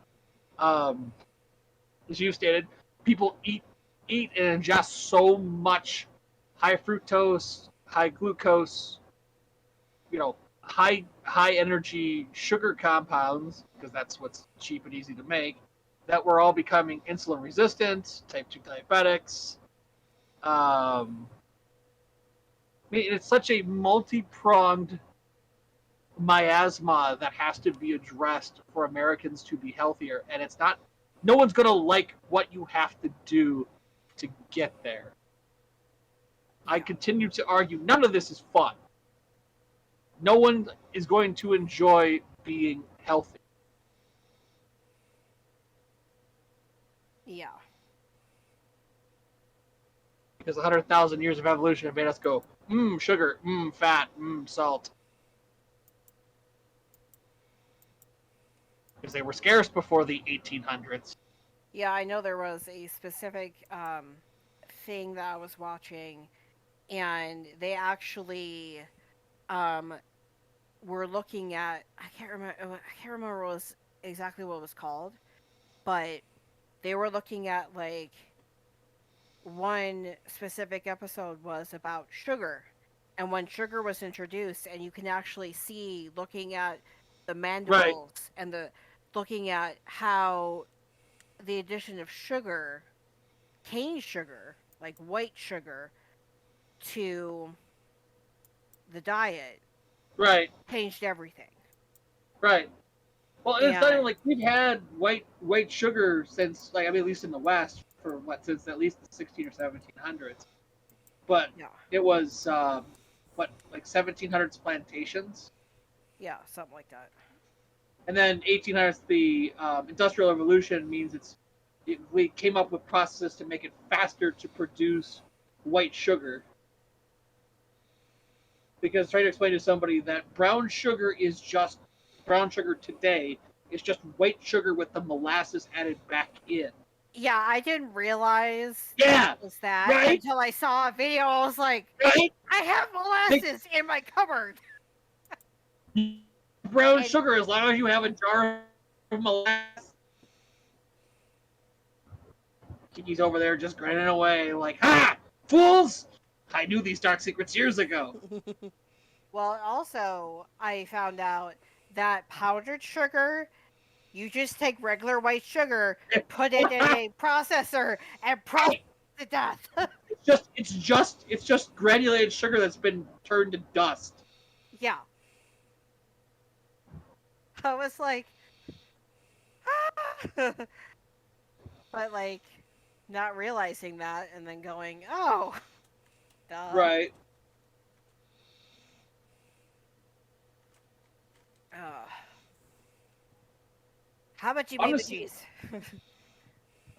As you stated, people eat and ingest so much high fructose, high glucose, high energy sugar compounds, because that's what's cheap and easy to make, that we're all becoming insulin resistant, type 2 diabetics. I mean, it's such a multi-pronged miasma that has to be addressed for Americans to be healthier, and it's not. No one's gonna like what you have to do to get there. I continue to argue none of this is fun. No one is going to enjoy being healthy. Yeah. Because 100,000 years of evolution have made us go, sugar, fat, salt. Because they were scarce before the 1800s. Yeah, I know there was a specific thing that I was watching, and they actually were looking at, I can't remember exactly what it was called, but they were looking at like one specific episode was about sugar, and when sugar was introduced, and you can actually see looking at the mandibles and looking at how the addition of sugar, cane sugar, like white sugar, to the diet, changed everything. Right. Well, it's not even like we've had white sugar since, like, I mean, at least in the West, since at least the 16 or 1700s. But it was like 1700s plantations. Yeah, something like that. And then 1800s, the Industrial Revolution means we came up with processes to make it faster to produce white sugar. Because trying to explain to somebody that brown sugar today is just white sugar with the molasses added back in. Yeah, I didn't realize Yeah, it was that right? until I saw a video. I was like, Right? I have Take molasses in my cupboard. brown And sugar as long as you have a jar of molasses. Kiki's over there just grinning away, like, ha! Fools! I knew these dark secrets years ago. well, also I found out that powdered sugar, you just take regular white sugar, put it in a processor, and process it to death. It's just granulated sugar that's been turned to dust. Yeah. I was like, but like not realizing that and then going, oh, duh. Right. Uh, how about you, Honestly, Cheese?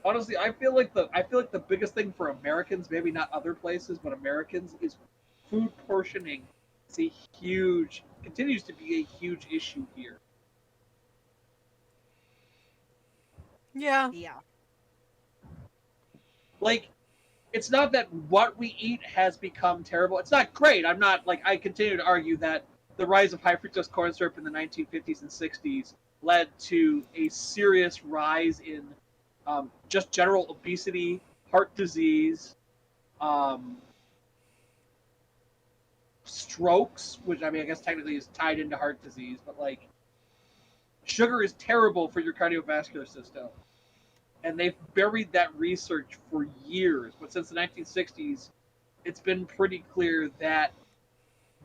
honestly, I feel like the biggest thing for Americans, maybe not other places, but Americans, is food portioning. It's a huge, continues to be a huge issue here. Yeah. Yeah. Like, it's not that what we eat has become terrible. It's not great. I'm not like I continue to argue that the rise of high fructose corn syrup in the 1950s and 60s led to a serious rise in just general obesity, heart disease, um, strokes, which I mean I guess technically is tied into heart disease, but like sugar is terrible for your cardiovascular system. And they've buried that research for years. But since the 1960s, it's been pretty clear that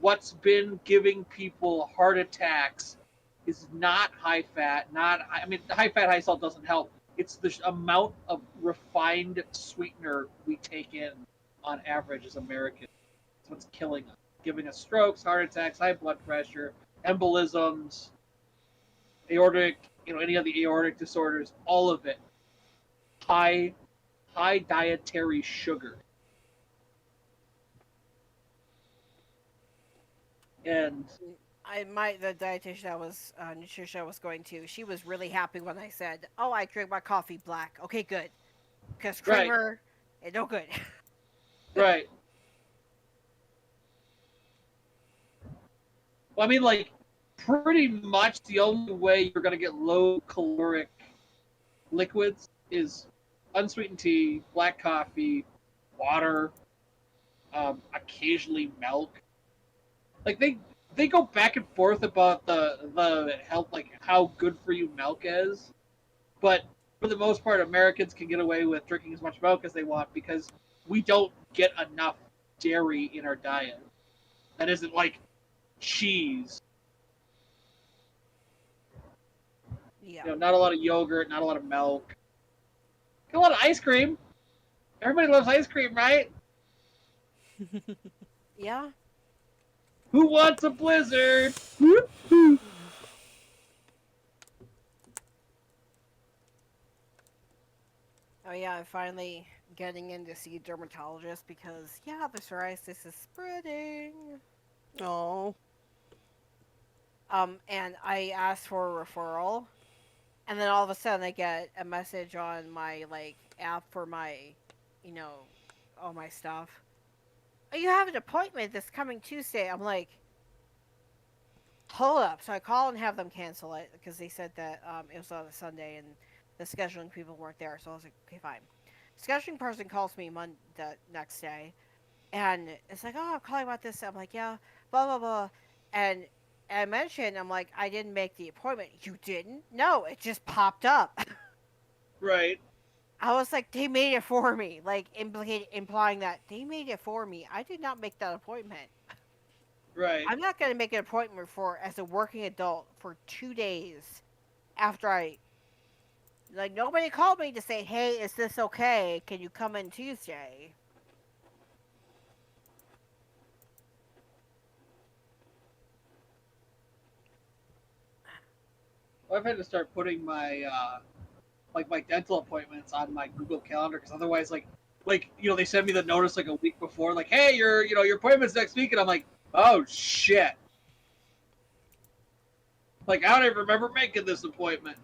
what's been giving people heart attacks is not high fat, not I mean high fat, high salt doesn't help. It's the amount of refined sweetener we take in on average as Americans. That's what's killing us, giving us strokes, heart attacks, high blood pressure, embolisms, aortic, any of the aortic disorders, all of it. High dietary sugar. And The dietitian I was nutrition I was going to, she was really happy when I said, "Oh, I drink my coffee black." Okay, good, because right, creamer, no good. right. Well, I mean, like, pretty much the only way you're going to get low caloric liquids is unsweetened tea, black coffee, water, occasionally milk. Like they go back and forth about the health, like how good for you milk is, but for the most part, Americans can get away with drinking as much milk as they want because we don't get enough dairy in our diet. That isn't like cheese. Yeah, Not a lot of yogurt, not a lot of milk. Get a lot of ice cream. Everybody loves ice cream, right? yeah. Who wants a blizzard? Oh yeah, I'm finally getting in to see a dermatologist because yeah, the psoriasis is spreading. Oh. And I asked for a referral, and then all of a sudden I get a message on my like app for my, you know, all my stuff. Oh, you have an appointment this coming Tuesday. I'm like, hold up. So I call and have them cancel it because they said that it was on a Sunday and the scheduling people weren't there. So I was like, okay, fine. Scheduling person calls me the next day, and it's like, oh, I'm calling about this. I'm like, yeah, blah blah blah, and I mentioned, I'm like, I didn't make the appointment. You didn't? No, it just popped up. Right, I was like, they made it for me, like implying that they made it for me. I did not make that appointment. right. I'm not going to make an appointment for as a working adult for 2 days after I like nobody called me to say, hey, is this okay? Can you come in Tuesday? Well, I've had to start putting my like my dental appointments on my Google Calendar because otherwise, they send me the notice like a week before, like, hey, your appointment's next week, and I'm like, oh shit, like I don't even remember making this appointment.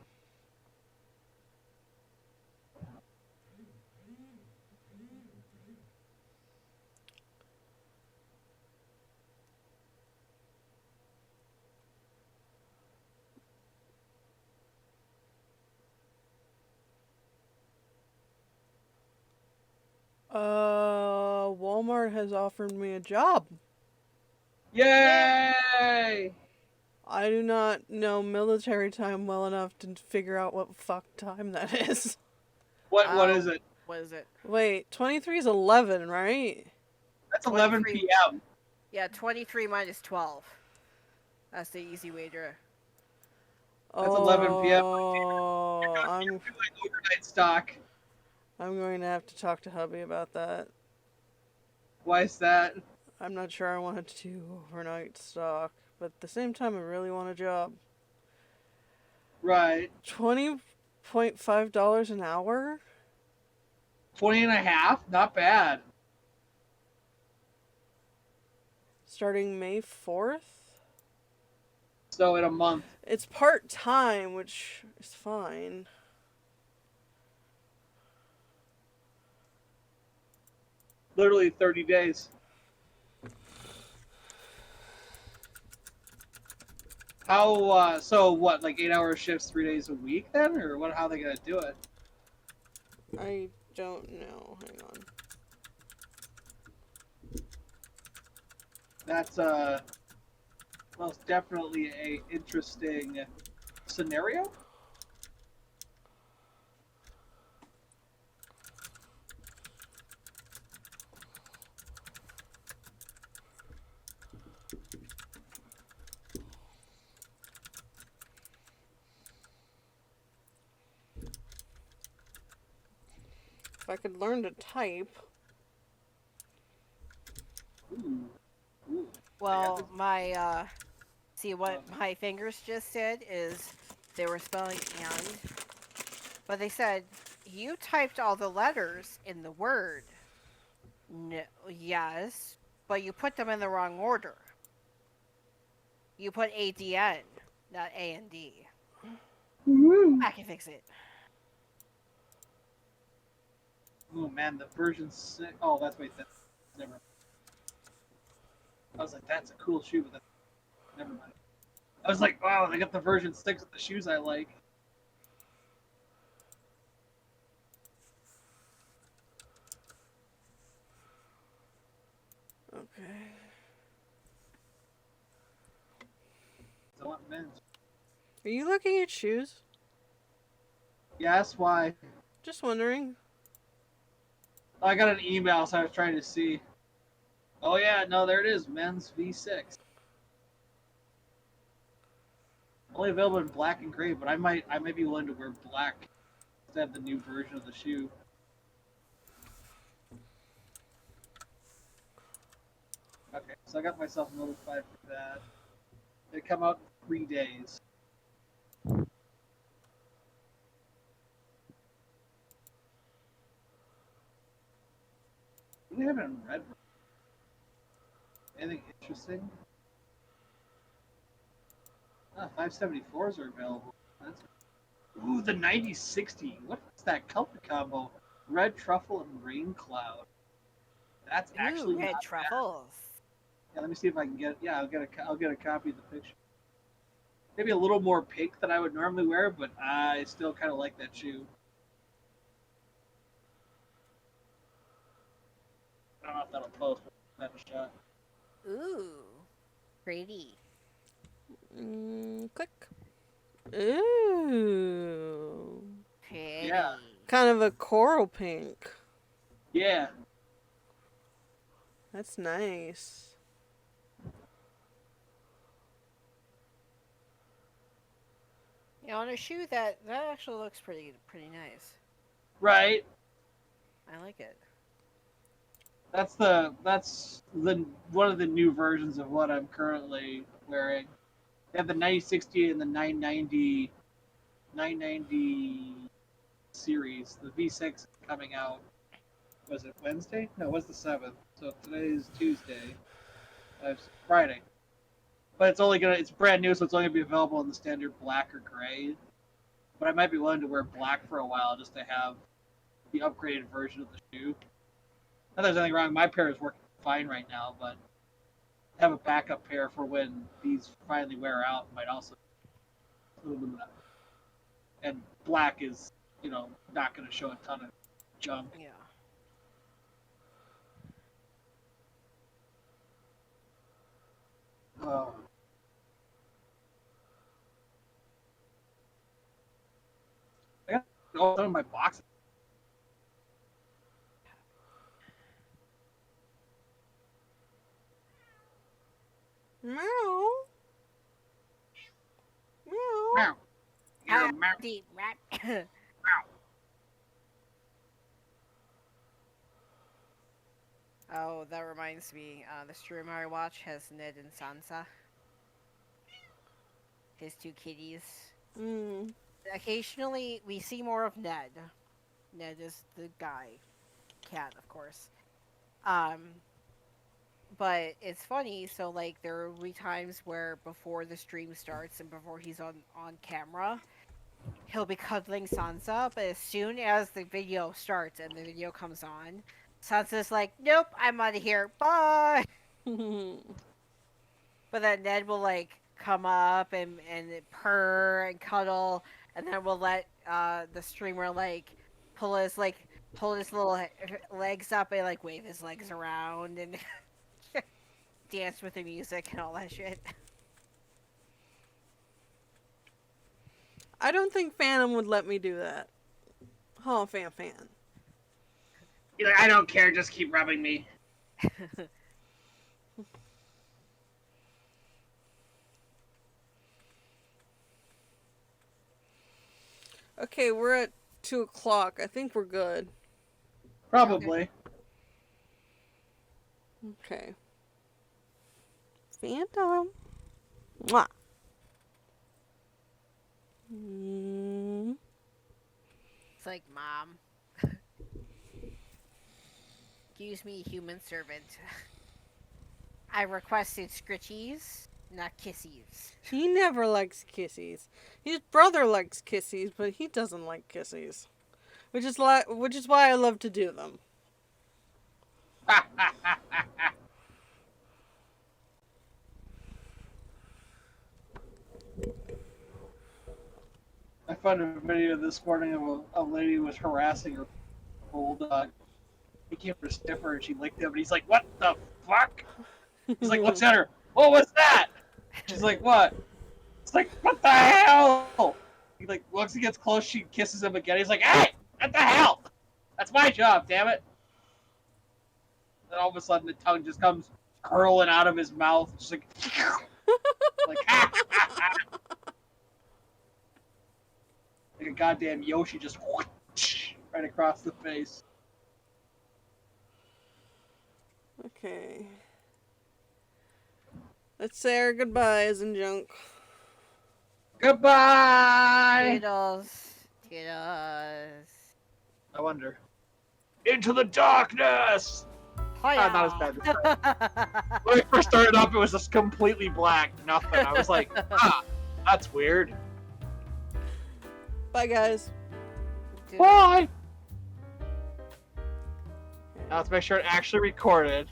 Walmart has offered me a job. Yay! I do not know military time well enough to figure out what fuck time that is. What is it? What is it? Wait, 23 is 11, right? That's 11 23. p.m. Yeah, 23 minus 12. That's the easy way to. That's 11 p.m. I'm Doing overnight stock. going to have to talk to hubby about that. Why is that? I'm not sure I want to do overnight stock, but at the same time I really want a job. Right. $20.5 an hour? 20 and a half? Not bad. Starting May 4th? So in a month. It's part-time, which is fine. Literally 30 days. How, so what, like 8-hour shifts 3 days a week then? Or what? How are they going to do it? I don't know. Hang on. That's, most definitely a interesting scenario. If I could learn to type. Ooh. Ooh. Well, my, see what my fingers just did is they were spelling and. But they said, you typed all the letters in the word. No, yes, but you put them in the wrong order. You put ADN, not A and D. I can fix it. Oh man, the version 6. Oh, that's never mind. I was like, that's a cool shoe, but never mind. I was like, wow, they got the version 6 of the shoes I like. Okay. I want men's. Are you looking at shoes? Yes, why? Just wondering. I got an email, so I was trying to see. Oh yeah, no, there it is, men's V6. Only available in black and gray, but I might be willing to wear black instead of the new version of the shoe. Okay, so I got myself notified for that. They come out in 3 days. What do they have it in red? Anything interesting? 574s are available. That's... Ooh, the 9060. What's that color combo? Red truffle and rain cloud. That's actually Ooh, red not truffles. bad. Yeah, let me see if I can get. Yeah, I'll get a copy of the picture. Maybe a little more pink than I would normally wear, but I still kind of like that shoe. I don't know if that'll post, but I'll have a shot. Ooh, pretty. Click. Ooh. Pretty. Yeah. Kind of a coral pink. Yeah. That's nice. Yeah, on a shoe that actually looks pretty nice. Right. I like it. That's the one of the new versions of what I'm currently wearing. They have the 9060 and the 990 series. The V6 is coming out. Was it Wednesday? No, it was the 7th. So today is Tuesday. It's Friday. But it's brand new, so it's only gonna be available in the standard black or gray. But I might be willing to wear black for a while just to have the upgraded version of the shoe. Not that there's anything wrong. My pair is working fine right now, but have a backup pair for when these finally wear out might also. And black is, not going to show a ton of junk. Yeah. all in my box. Meow. Meow. Meow. Ah, Meow. deep rat. Oh, that reminds me. The stream I watch has Ned and Sansa. His two kitties. Mm. Occasionally, we see more of Ned. Ned is the guy. Cat, of course. But it's funny, so like there will be times where before the stream starts and before he's on camera, he'll be cuddling Sansa, but as soon as the video starts and the video comes on, Sansa's like, nope, I'm out of here, bye! But then Ned will like come up and purr and cuddle, and then we'll let the streamer like pull his little legs up and like wave his legs around and dance with the music and all that shit. I don't think Phantom would let me do that. Oh, fan. He's like, I don't care, just keep rubbing me. Okay, we're at 2 o'clock. I think we're good. Probably. Okay. Phantom. Mwah. It's like, Mom. Excuse me, human servant. I requested scritchies, not kissies. He never likes kissies. His brother likes kissies, but he doesn't like kissies. Which is why I love to do them. I found a video this morning of a lady who was harassing her bulldog. He came for a sniffer and she licked him, and he's like, what the fuck? He's like, looks at her, what was that? She's like, what? It's like, what the hell? He like once he gets close, she kisses him again. He's like, hey, what the hell? That's my job, damn it. Then all of a sudden the tongue just comes curling out of his mouth, just like, like, like a goddamn Yoshi, just right across the face. Okay. Let's say our goodbyes and junk. Goodbye! Toodles. Toodles. I wonder. Into the darkness! Hiya! Not as bad as that. When I first started up, it was just completely black. Nothing. I was like, that's weird. Bye, guys. Bye! Now let's make sure it actually recorded.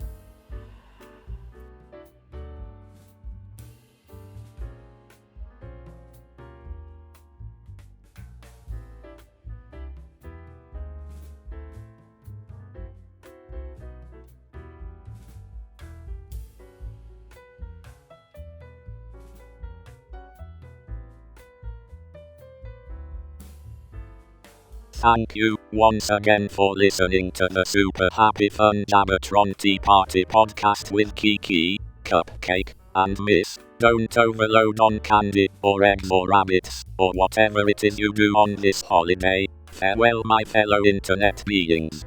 Thank you once again for listening to the Super Happy Fun Jabbertron Tea Party podcast with Kiki, Cupcake, and Miss. Don't overload on candy, or eggs or rabbits, or whatever it is you do on this holiday. Farewell, my fellow internet beings.